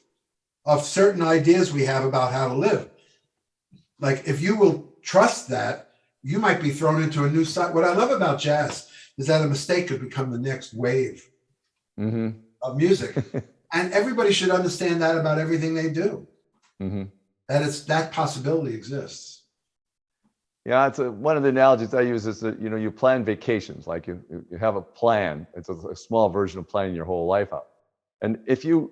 of certain ideas we have about how to live. Like if you will trust that, you might be thrown into a new side. What I love about jazz is that a mistake could become the next wave of music. And everybody should understand that about everything they do. That possibility exists. Yeah, it's one of the analogies I use is that, you plan vacations, like you have a plan. It's a small version of planning your whole life out. And if you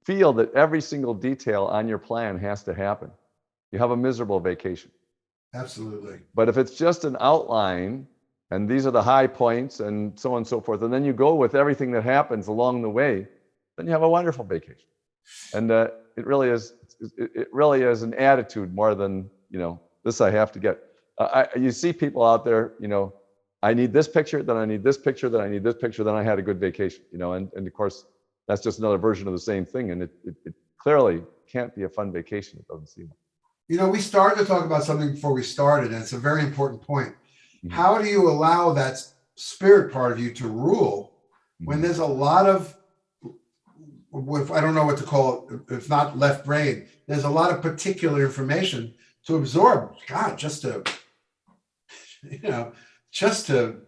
feel that every single detail on your plan has to happen, you have a miserable vacation. Absolutely. But if it's just an outline, and these are the high points and so on and so forth, and then you go with everything that happens along the way, then you have a wonderful vacation. And it really is an attitude more than, this I have to get. You see people out there, I need this picture, then I need this picture, then I need this picture, then I had a good vacation, and of course, that's just another version of the same thing. And it clearly can't be a fun vacation. It doesn't seem like. We started to talk about something before we started, and it's a very important point. How do you allow that spirit part of you to rule when there's a lot of, I don't know what to call it, if not left brain, there's a lot of particular information to absorb. God, just to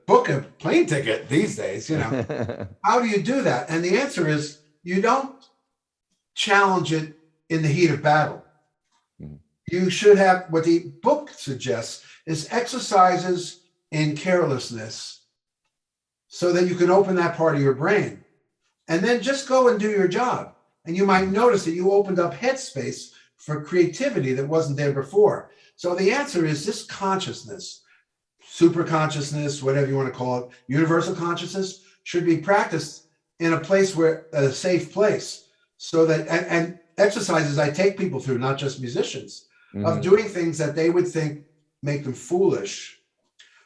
book a plane ticket these days, how do you do that? And the answer is you don't challenge it in the heat of battle. You should have, what the book suggests is exercises in carelessness so that you can open that part of your brain and then just go and do your job. And you might notice that you opened up headspace for creativity that wasn't there before. So the answer is this consciousness, super consciousness, whatever you want to call it, universal consciousness should be practiced in a place a safe place. So that, and exercises I take people through, not just musicians, of doing things that they would think make them foolish.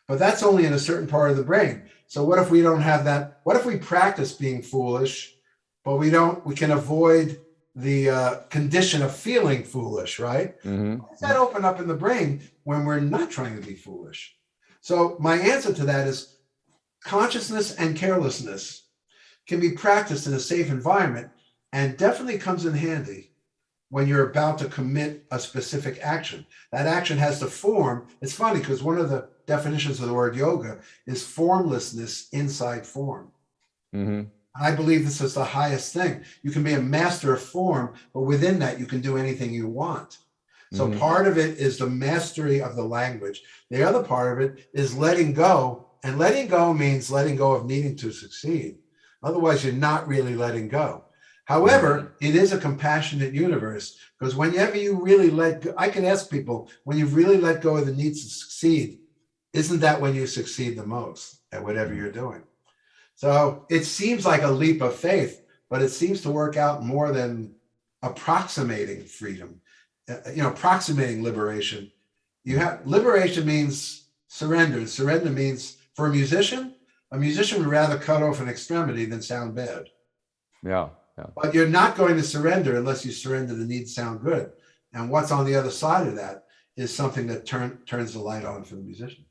But that's only in a certain part of the brain. So what if we don't have that? What if we practice being foolish, but we can avoid the condition of feeling foolish, right? How does that open up in the brain when we're not trying to be foolish? So my answer to that is consciousness and carelessness can be practiced in a safe environment and definitely comes in handy when you're about to commit a specific action. That action has to form. It's funny because one of the definitions of the word yoga is formlessness inside form. I believe this is the highest thing. You can be a master of form, but within that, you can do anything you want. So part of it is the mastery of the language. The other part of it is letting go. And letting go means letting go of needing to succeed. Otherwise, you're not really letting go. However, it is a compassionate universe because whenever you really let go, I can ask people, when you've really let go of the need to succeed, isn't that when you succeed the most at whatever you're doing? So it seems like a leap of faith, but it seems to work out more than approximating freedom, approximating liberation. You have liberation means surrender. Surrender means, for a musician would rather cut off an extremity than sound bad. Yeah. But you're not going to surrender unless you surrender the need to sound good. And what's on the other side of that is something that turns the light on for the musician.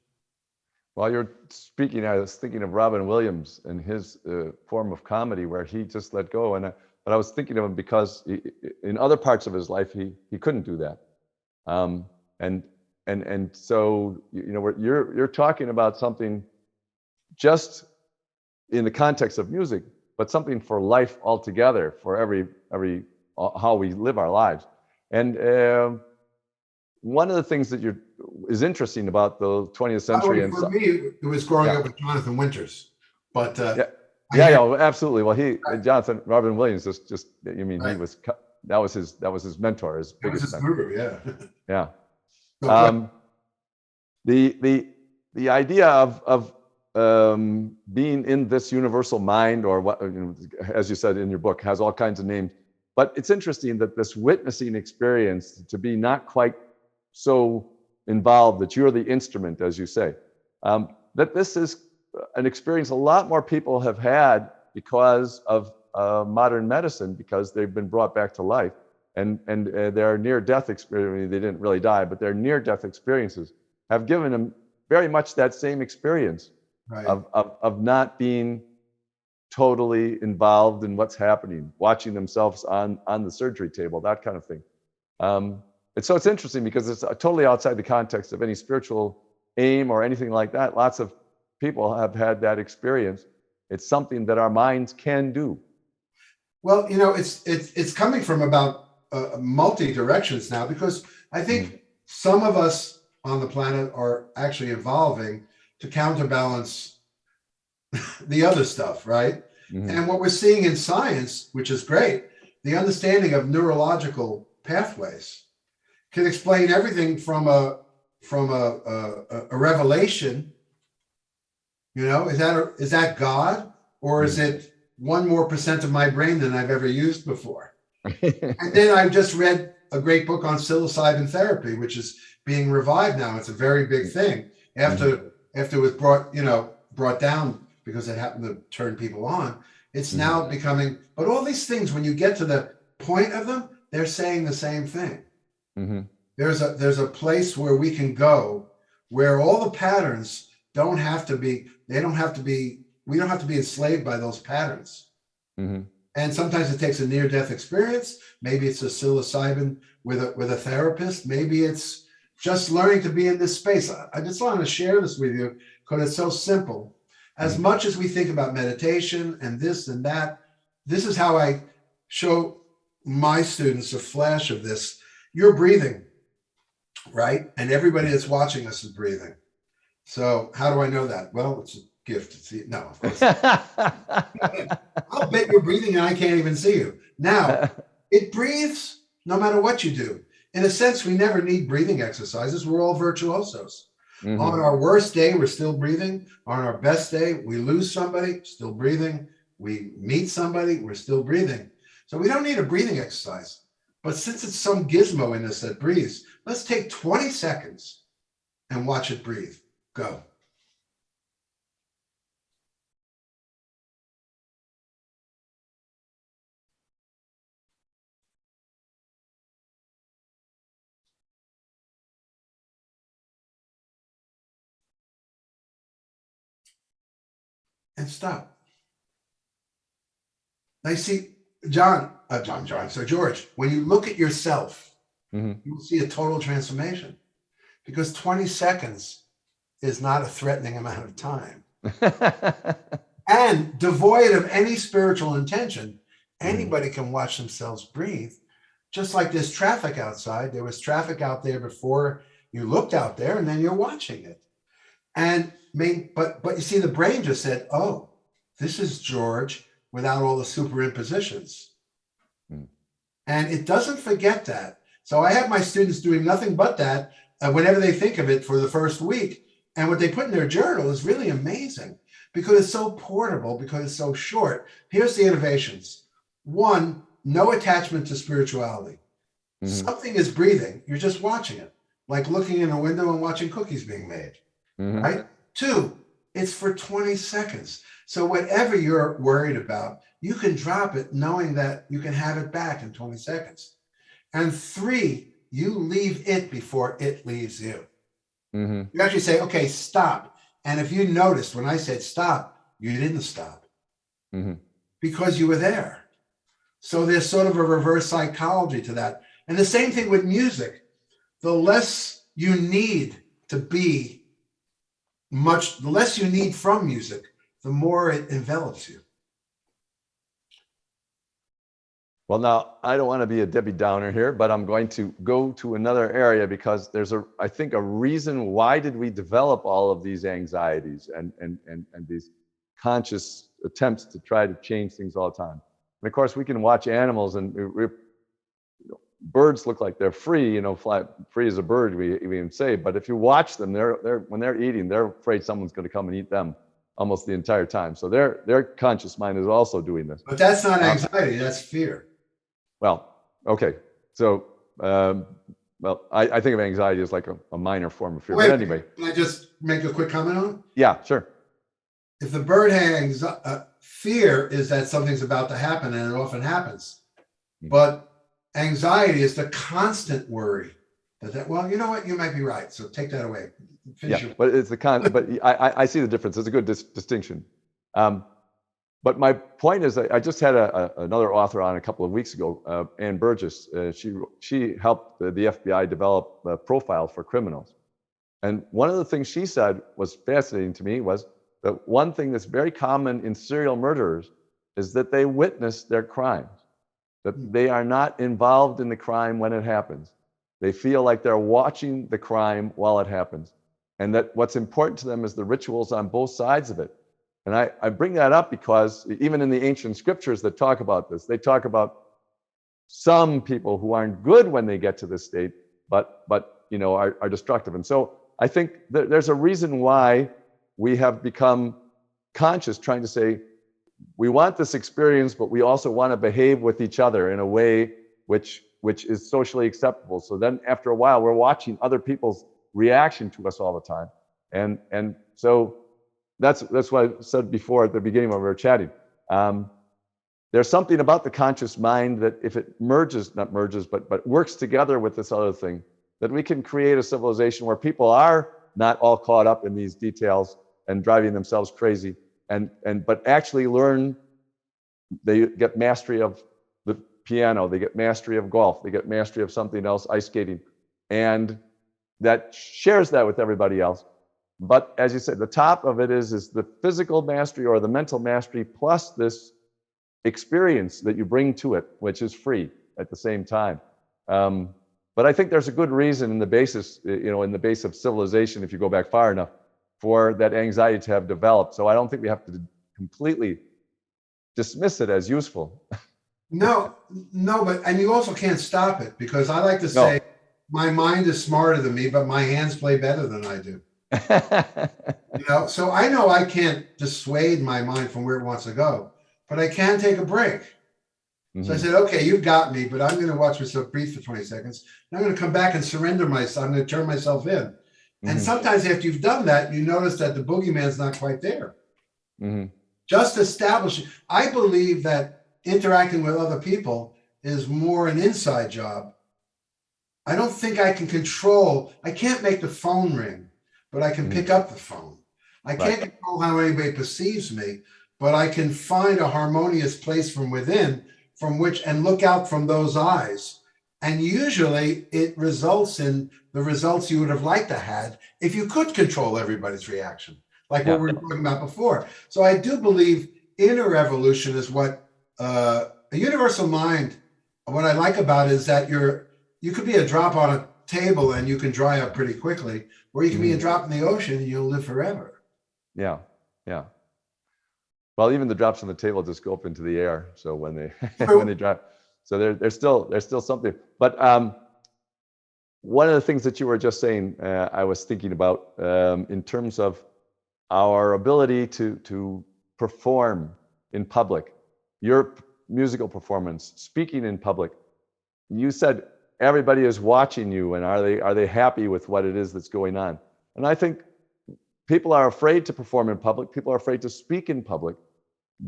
While you're speaking, I was thinking of Robin Williams and his form of comedy where he just let go. But I was thinking of him because in other parts of his life, he couldn't do that. And so, you're talking about something just in the context of music, but something for life altogether, for every how we live our lives. And one of the things that is interesting about the 20th century. For me, it was growing up with Jonathan Winters, but absolutely. Well, Jonathan Robin Williams just right. He was that was his mentor, his biggest mentor. Guru, yeah. The idea of being in this universal mind, or what, as you said in your book, has all kinds of names. But it's interesting that this witnessing experience, to be not quite so involved, that you're the instrument, as you say, that this is an experience a lot more people have had because of modern medicine, because they've been brought back to life. And their near-death experience, they didn't really die, but their near-death experiences have given them very much that same experience, right, of not being totally involved in what's happening, watching themselves on the surgery table, that kind of thing. And so it's interesting because it's totally outside the context of any spiritual aim or anything like that. Lots of people have had that experience. It's something that our minds can do. Well, it's coming from about multi directions now, because I think some of us on the planet are actually evolving to counterbalance the other stuff, right? Mm-hmm. And what we're seeing in science, which is great, the understanding of neurological pathways can explain everything from a revelation. Is that God, or is it 1% more of my brain than I've ever used before? And then I just read a great book on psilocybin therapy, which is being revived now. It's a very big thing after it was brought down because it happened to turn people on. It's now becoming, but all these things, when you get to the point of them, they're saying the same thing. Mm-hmm. There's a place where we can go where all the patterns we don't have to be enslaved by those patterns. Mm-hmm. And sometimes it takes a near-death experience. Maybe it's a psilocybin with a therapist. Maybe it's just learning to be in this space. I just want to share this with you because it's so simple. As much as we think about meditation and this and that, this is how I show my students a flash of this. You're breathing, right? And everybody that's watching us is breathing. So how do I know that? Well, it's a gift. No, of course. I'll bet you're breathing and I can't even see you. Now, it breathes no matter what you do. In a sense, we never need breathing exercises. We're all virtuosos. Mm-hmm. On our worst day, we're still breathing. On our best day, we lose somebody, still breathing. We meet somebody, we're still breathing. So we don't need a breathing exercise. But since it's some gizmo in us that breathes, let's take 20 seconds and watch it breathe. Go. And stop. Now you see, George, when you look at yourself, you'll see a total transformation, because 20 seconds is not a threatening amount of time. And devoid of any spiritual intention, anybody can watch themselves breathe. Just like there's traffic outside, there was traffic out there before you looked out there, and then you're watching it. But you see, the brain just said, oh, this is George without all the superimpositions. And it doesn't forget that. So I have my students doing nothing but that whenever they think of it for the first week. And what they put in their journal is really amazing, because it's so portable, because it's so short. Here's the innovations. One, no attachment to spirituality. Something is breathing. You're just watching it, like looking in a window and watching cookies being made, right? Two, it's for 20 seconds. So whatever you're worried about, you can drop it knowing that you can have it back in 20 seconds. And three, you leave it before it leaves you. You actually say, okay, stop. And if you noticed when I said stop, you didn't stop because you were there. So there's sort of a reverse psychology to that. And the same thing with music. The less you need to be the less you need from music, the more it envelops you. Well, now, I don't want to be a Debbie Downer here, but I'm going to go to another area because there's I think a reason why did we develop all of these anxieties and these conscious attempts to try to change things all the time. And of course, we can watch animals and birds look like they're free, fly free as a bird, we even say. But if you watch them, when they're eating, they're afraid someone's going to come and eat them almost the entire time. So their conscious mind is also doing this. But that's not anxiety, that's fear. Well, okay. So, I think of anxiety as like a minor form of fear. But anyway. Can I just make a quick comment on it? Yeah, sure. If the bird has fear is that something's about to happen, and it often happens. But anxiety is the constant worry that well, you know what, you might be right. So take that away. But it's but I see the difference. It's a good distinction. But my point is, I just had another author on a couple of weeks ago, Ann Burgess. She helped the FBI develop a profile for criminals. And one of the things she said was fascinating to me was that one thing that's very common in serial murderers is that they witness their crimes, that they are not involved in the crime when it happens. They feel like they're watching the crime while it happens. And that what's important to them is the rituals on both sides of it. And I bring that up because even in the ancient scriptures that talk about this, they talk about some people who aren't good when they get to this state, but are destructive. And so I think there's a reason why we have become conscious, trying to say, we want this experience, but we also want to behave with each other in a way which is socially acceptable. So then after a while, we're watching other people's reaction to us all the time. And so that's what I said before at the beginning when we were chatting. There's something about the conscious mind that if it not merges, but works together with this other thing, that we can create a civilization where people are not all caught up in these details and driving themselves crazy, but actually learn. They get mastery of the piano, they get mastery of golf, they get mastery of something else, ice skating, and that shares that with everybody else. But as you said, the top of it is the physical mastery or the mental mastery plus this experience that you bring to it, which is free at the same time. But I think there's a good reason in the basis, in the base of civilization, if you go back far enough, for that anxiety to have developed. So I don't think we have to completely dismiss it as useful. No, and you also can't stop it, because I like to say, my mind is smarter than me, but my hands play better than I do. So I know I can't dissuade my mind from where it wants to go, but I can take a break. So I said, okay, you got me, but I'm going to watch myself breathe for 20 seconds. And I'm going to come back and surrender myself. I'm going to turn myself in. And sometimes after you've done that, you notice that the boogeyman's not quite there. Just establishing. I believe that interacting with other people is more an inside job. I don't think I can control. I can't make the phone ring, but I can pick up the phone. I can't control how anybody perceives me, but I can find a harmonious place from within from which and look out from those eyes. And usually it results in the results you would have liked to had if you could control everybody's reaction, like what we were talking about before. So I do believe inner evolution is what a universal mind, what I like about it is that you could be a drop on a table and you can dry up pretty quickly, or you can be a drop in the ocean and you'll live forever. Yeah. Well, even the drops on the table just go up into the air. So when they drop, so there's still something. But one of the things that you were just saying, I was thinking about in terms of our ability to perform in public. Your musical performance, speaking in public, you said everybody is watching you, and are they happy with what it is that's going on? And I think people are afraid to perform in public. People are afraid to speak in public,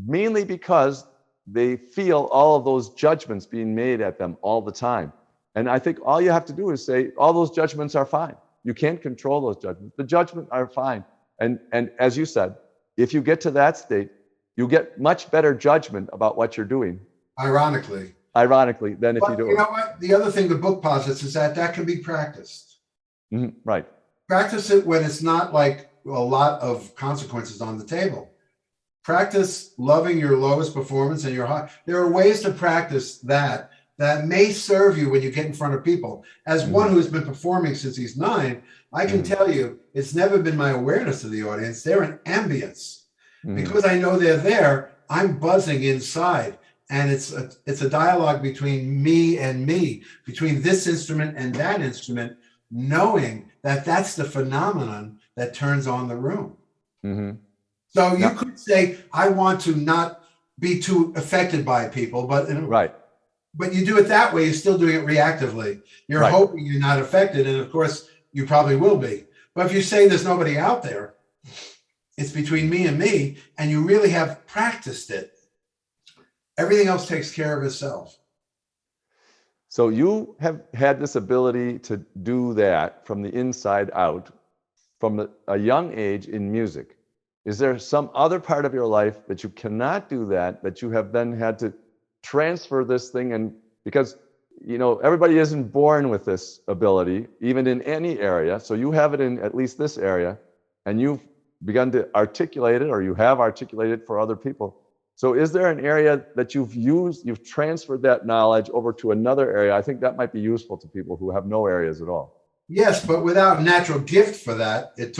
mainly because they feel all of those judgments being made at them all the time. And I think all you have to do is say, all those judgments are fine. You can't control those judgments. The judgments are fine. And as you said, if you get to that state, you get much better judgment about what you're doing. Ironically, than if you do it. You know what? The other thing the book posits is that can be practiced. Mm-hmm. Right. Practice it when it's not like a lot of consequences on the table. Practice loving your lowest performance and your high. There are ways to practice that may serve you when you get in front of people. As one who's been performing since he's 9, I can tell you it's never been my awareness of the audience. They're an ambience. Because I know they're there, I'm buzzing inside. And it's a dialogue between me and me, between this instrument and that instrument, knowing that that's the phenomenon that turns on the room. So you could say, I want to not be too affected by people, but but you do it that way, you're still doing it reactively. You're hoping you're not affected, and of course, you probably will be. But if you say there's nobody out there, it's between me and me, and you really have practiced it, everything else takes care of itself. So you have had this ability to do that from the inside out from a young age in music. Is there some other part of your life that you cannot do that you have then had to transfer this thing? And because, you know, everybody isn't born with this ability, even in any area. So you have it in at least this area, and you've begun to articulate it, or you have articulated for other people. So is there an area that you've transferred that knowledge over to another area? I think that might be useful to people who have no areas at all. Yes, but without a natural gift for that, it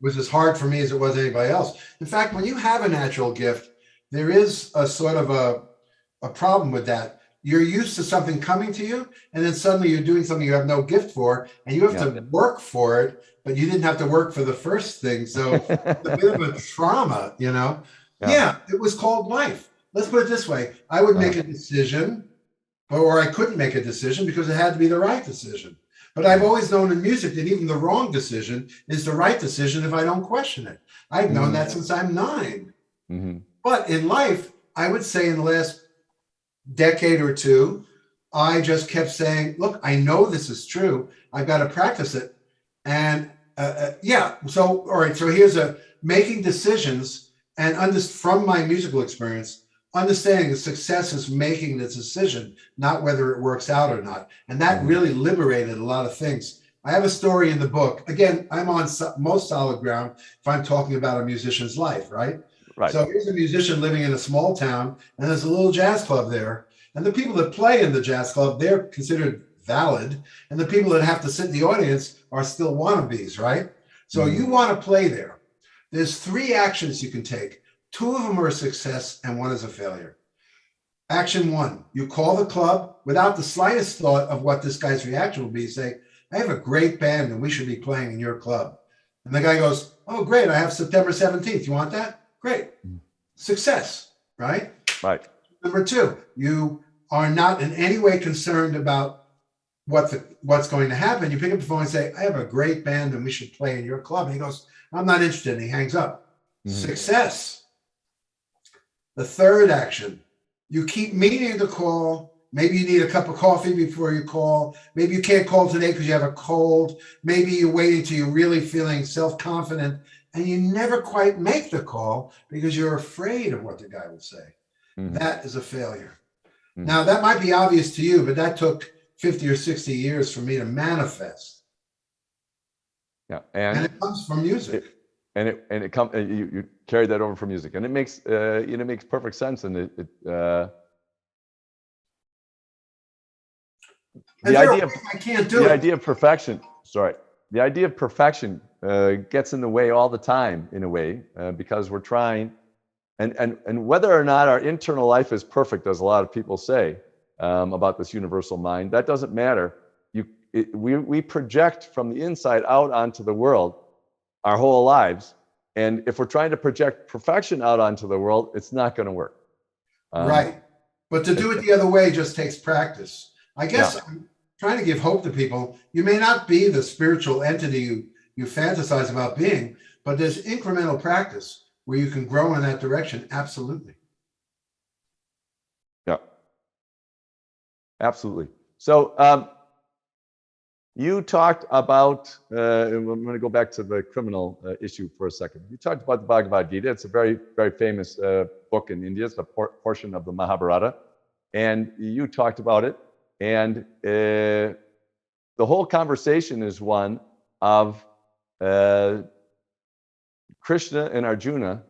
was as hard for me as it was anybody else. In fact, when you have a natural gift, there is a sort of a problem with that. You're used to something coming to you, and then suddenly you're doing something you have no gift for, and you have to work for it, but you didn't have to work for the first thing. So it's a bit of a trauma, you know? Yeah, it was called life. Let's put it this way. I would make a decision, or I couldn't make a decision because it had to be the right decision. But I've always known in music that even the wrong decision is the right decision if I don't question it. I've known that since I'm 9. But in life, I would say in the last decade or two, I just kept saying, look, I know this is true. I've got to practice it. And so, all right, so here's making decisions, and from my musical experience, understanding the success is making the decision, not whether it works out or not. And that really liberated a lot of things. I have a story in the book. Again, I'm on most solid ground if I'm talking about a musician's life, right? So here's a musician living in a small town, and there's a little jazz club there. And the people that play in the jazz club, they're considered valid. And the people that have to sit in the audience are still wannabes, right? So you want to play there. There's 3 actions you can take. 2 of them are a success and 1 is a failure. Action 1, you call the club without the slightest thought of what this guy's reaction will be. Say, I have a great band and we should be playing in your club. And the guy goes, oh, great. I have September 17th. You want that? Great. Success, right? Right. Number 2, you are not in any way concerned about what's going to happen. You pick up the phone and say, I have a great band and we should play in your club. And he goes, I'm not interested. And he hangs up. Success. The 3rd action, you keep meaning to call. Maybe you need a cup of coffee before you call. Maybe you can't call today because you have a cold. Maybe you're waiting till you're really feeling self-confident, and you never quite make the call because you're afraid of what the guy will say. That is a failure. Now, that might be obvious to you, but that took 50 or 60 years for me to manifest. Yeah, and it comes from music. You carried that over from music, and it makes makes perfect sense. And the idea of perfection. Sorry, the idea of perfection gets in the way all the time, in a way, because we're trying, and whether or not our internal life is perfect, as a lot of people say about this universal mind, that doesn't matter. We project from the inside out onto the world our whole lives. And if we're trying to project perfection out onto the world, it's not going to work. Right. But to do it the other way just takes practice. I guess I'm trying to give hope to people. You may not be the spiritual entity you fantasize about being, but there's incremental practice where you can grow in that direction. Absolutely. Yeah, absolutely. So you talked about, I'm going to go back to the criminal issue for a second. You talked about the Bhagavad Gita. It's a very, very famous book in India. It's a portion of the Mahabharata. And you talked about it. And the whole conversation is one of Krishna and Arjuna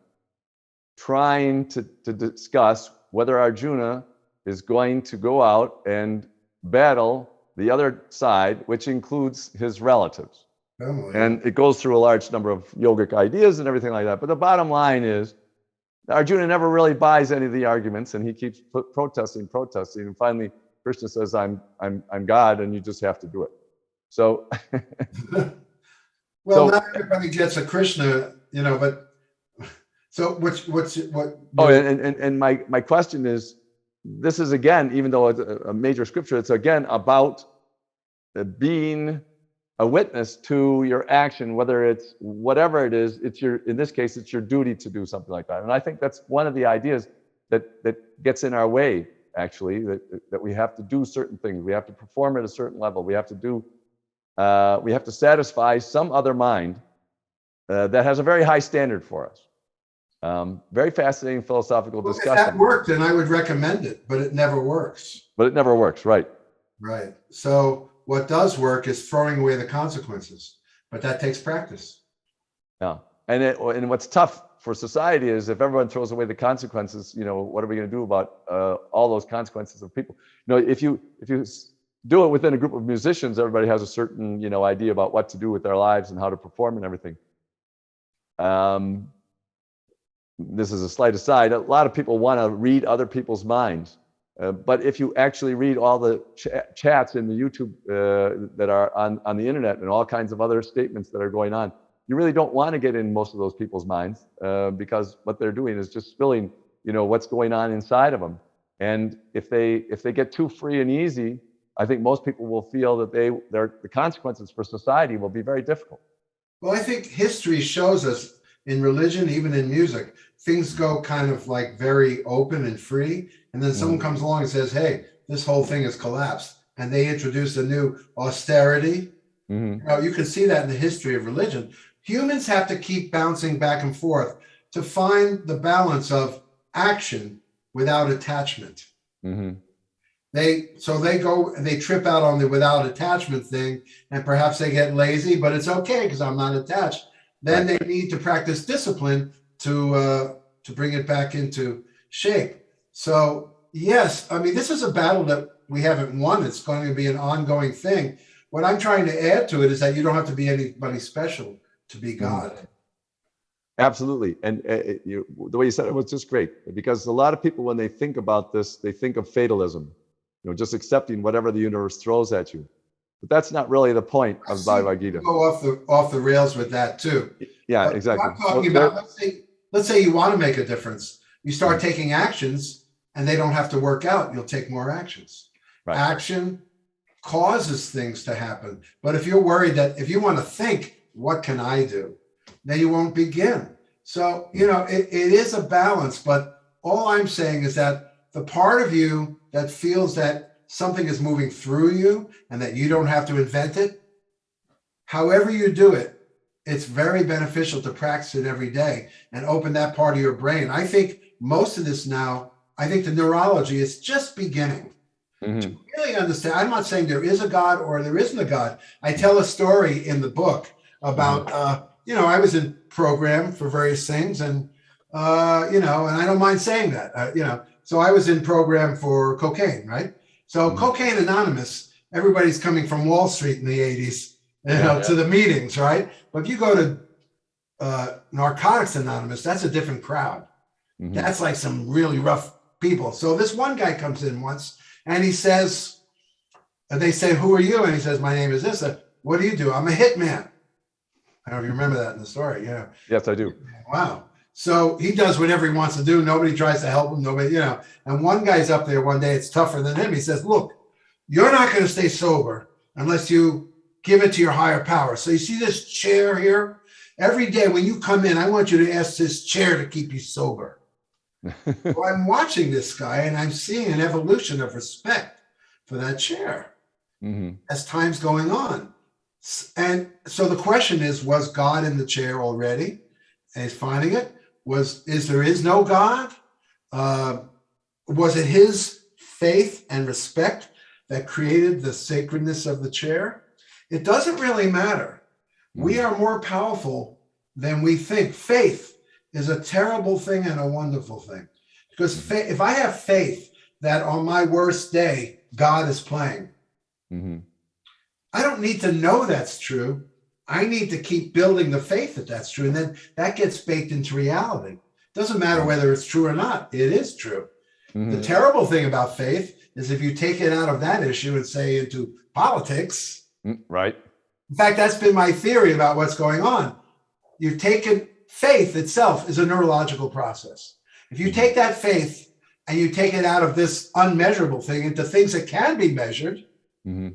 trying to discuss whether Arjuna is going to go out and battle the other side, which includes his relatives. And it goes through a large number of yogic ideas and everything like that. But the bottom line is, Arjuna never really buys any of the arguments, and he keeps protesting. And finally, Krishna says, I'm God, and you just have to do it. So, well, not everybody gets a Krishna, but so what? Oh, and my question is, this is again, even though it's a major scripture, it's again about being a witness to your action, whether it's whatever it is, in this case, it's your duty to do something like that. And I think that's one of the ideas that gets in our way, actually, that we have to do certain things. We have to perform at a certain level. We have to satisfy some other mind that has a very high standard for us. Very fascinating philosophical discussion. If that worked, then I would recommend it, but it never works. But it never works, right? Right. So what does work is throwing away the consequences, but that takes practice. Yeah, and what's tough for society is if everyone throws away the consequences, what are we going to do about all those consequences of people? If you do it within a group of musicians, everybody has a certain idea about what to do with their lives and how to perform and everything. This is a slight aside. A lot of people want to read other people's minds. But if you actually read all the chats in the YouTube that are on the internet and all kinds of other statements that are going on, you really don't want to get in most of those people's minds because what they're doing is just spilling, what's going on inside of them. And if they get too free and easy, I think most people will feel that the consequences for society will be very difficult. Well, I think history shows us in religion, even in music, things go kind of like very open and free. And then someone comes along and says, hey, this whole thing has collapsed. And they introduce a new austerity. You can see that in the history of religion. Humans have to keep bouncing back and forth to find the balance of action without attachment. They go and they trip out on the without attachment thing, and perhaps they get lazy, but it's okay because I'm not attached. Then they need to practice discipline to bring it back into shape. So yes, I mean, this is a battle that we haven't won. It's going to be an ongoing thing. What I'm trying to add to it is that you don't have to be anybody special to be God. Absolutely. And the way you said it was just great, because a lot of people, when they think about this, they think of fatalism, just accepting whatever the universe throws at you. But that's not really the point of Bhagavad Gita. Go off the rails with that too. Yeah, but exactly. I'm talking about, let's say you want to make a difference. You start taking actions and they don't have to work out. You'll take more actions. Right. Action causes things to happen. But if you're worried that if you want to think, what can I do? Then you won't begin. So, it is a balance, but all I'm saying is that the part of you that feels that something is moving through you and that you don't have to invent it, however you do it, it's very beneficial to practice it every day and open that part of your brain. I think most of this now, I think the neurology is just beginning to really understand. I'm not saying there is a God or there isn't a God. I tell a story in the book about, I was in program for various things and, and I don't mind saying that, so I was in program for cocaine, right? So Cocaine Anonymous, everybody's coming from Wall Street in the 80s, to the meetings, right? But if you go to Narcotics Anonymous, that's a different crowd. That's like some really rough people. So this one guy comes in once and he says, they say, who are you? And he says, my name is this. What do you do? I'm a hitman. I don't know if you remember that in the story. Yeah. Yes, I do. Wow. So he does whatever he wants to do. Nobody tries to help him. Nobody, you know. And one guy's up there one day, it's tougher than him. He says, look, you're not going to stay sober unless you give it to your higher power. So you see this chair here? Every day when you come in, I want you to ask this chair to keep you sober. So I'm watching this guy and I'm seeing an evolution of respect for that chair as time's going on. And so the question is, was God in the chair already? And he's finding it. There is no God? Was it his faith and respect that created the sacredness of the chair? It doesn't really matter. We are more powerful than we think. Faith is a terrible thing and a wonderful thing. Because if I have faith that on my worst day, God is playing, I don't need to know that's true. I need to keep building the faith that that's true. And then that gets baked into reality. It doesn't matter whether it's true or not. It is true. The terrible thing about faith is if you take it out of that issue and say into politics. Right. In fact, that's been my theory about what's going on. You've taken faith itself is a neurological process. If you take that faith and you take it out of this unmeasurable thing into things that can be measured,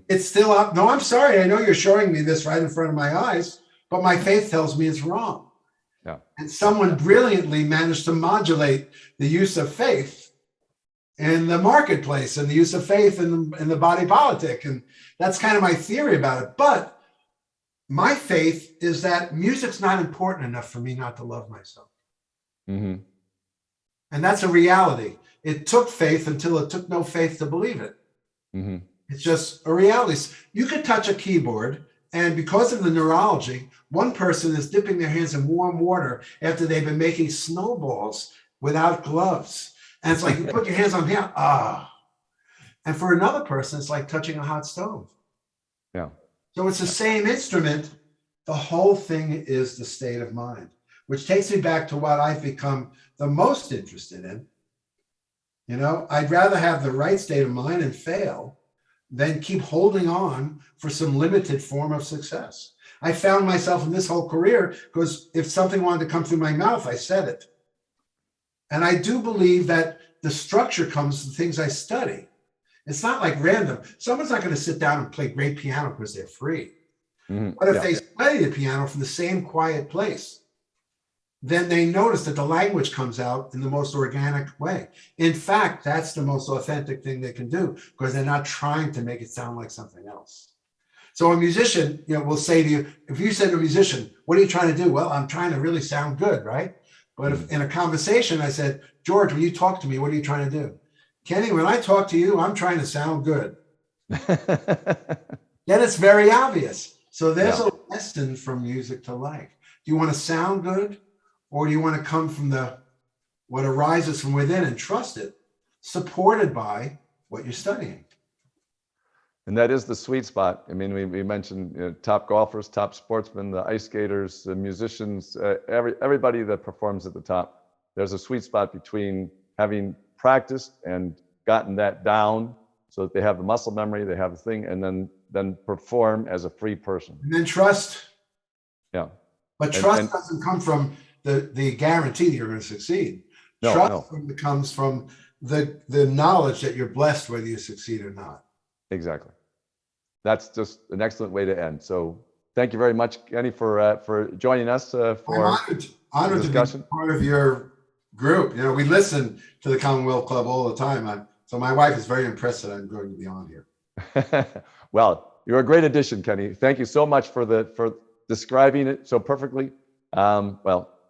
it's still up. No, I'm sorry. I know you're showing me this right in front of my eyes, but my faith tells me it's wrong. Yeah. And someone brilliantly managed to modulate the use of faith in the marketplace and the use of faith in the body politic. And that's kind of my theory about it. But my faith is that music's not important enough for me not to love myself. And that's a reality. It took faith until it took no faith to believe it. It's just a reality. You could touch a keyboard, and because of the neurology, one person is dipping their hands in warm water after they've been making snowballs without gloves. And it's like you put your hands on here, And for another person, it's like touching a hot stove. Yeah. So it's the same instrument. The whole thing is the state of mind, which takes me back to what I've become the most interested in. You know, I'd rather have the right state of mind and fail than keep holding on for some limited form of success. I found myself in this whole career because if something wanted to come through my mouth, I said it. And I do believe that the structure comes from things I study. It's not like random. Someone's not going to sit down and play great piano because they're free. But if they study the piano from the same quiet place, then they notice that the language comes out in the most organic way. In fact, that's the most authentic thing they can do because they're not trying to make it sound like something else. So a musician, you know, will say to you, if you said to a musician, what are you trying to do? Well, I'm trying to really sound good, right? But if in a conversation, I said, George, when you talk to me, what are you trying to do? Kenny, when I talk to you, I'm trying to sound good. Then it's very obvious. So there's a lesson from music to life. Do you want to sound good? Or do you want to come from what arises from within and trust it, supported by what you're studying? And that is the sweet spot. I mean, we mentioned top golfers, top sportsmen, the ice skaters, the musicians, everybody that performs at the top. There's a sweet spot between having practiced and gotten that down so that they have the muscle memory, they have the thing, and then perform as a free person. And then trust. Yeah. But trust doesn't come from the guarantee that you're going to succeed. Trust comes from the knowledge that you're blessed whether you succeed or not. Exactly. That's just an excellent way to end. So thank you very much, Kenny, for joining us for I'm honored discussion. To be part of your group. You know, we listen to the Commonwealth Club all the time. So my wife is very impressed that I'm going to be on here. Well, you're a great addition, Kenny. Thank you so much for describing it so perfectly.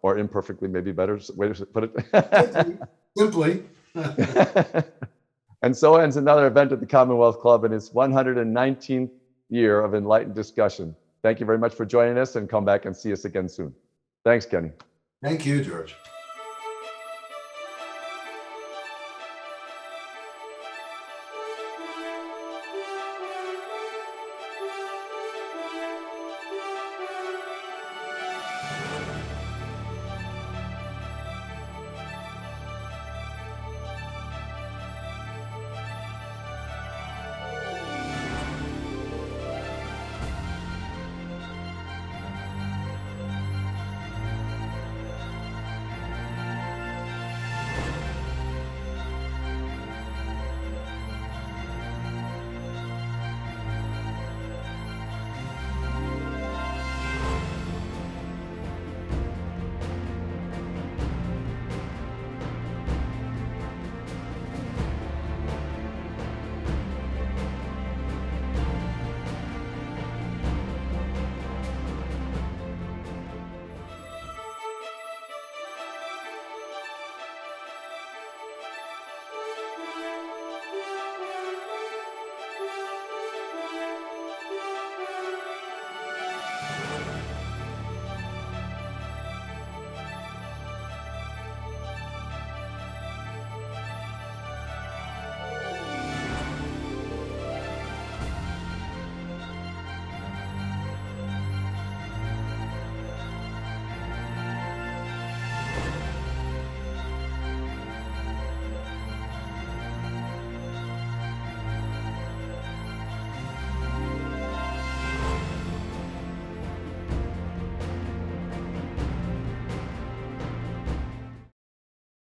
Or imperfectly, maybe better way to put it. Simply. And so ends another event at the Commonwealth Club in its 119th year of enlightened discussion. Thank you very much for joining us, and come back and see us again soon. Thanks, Kenny. Thank you, George.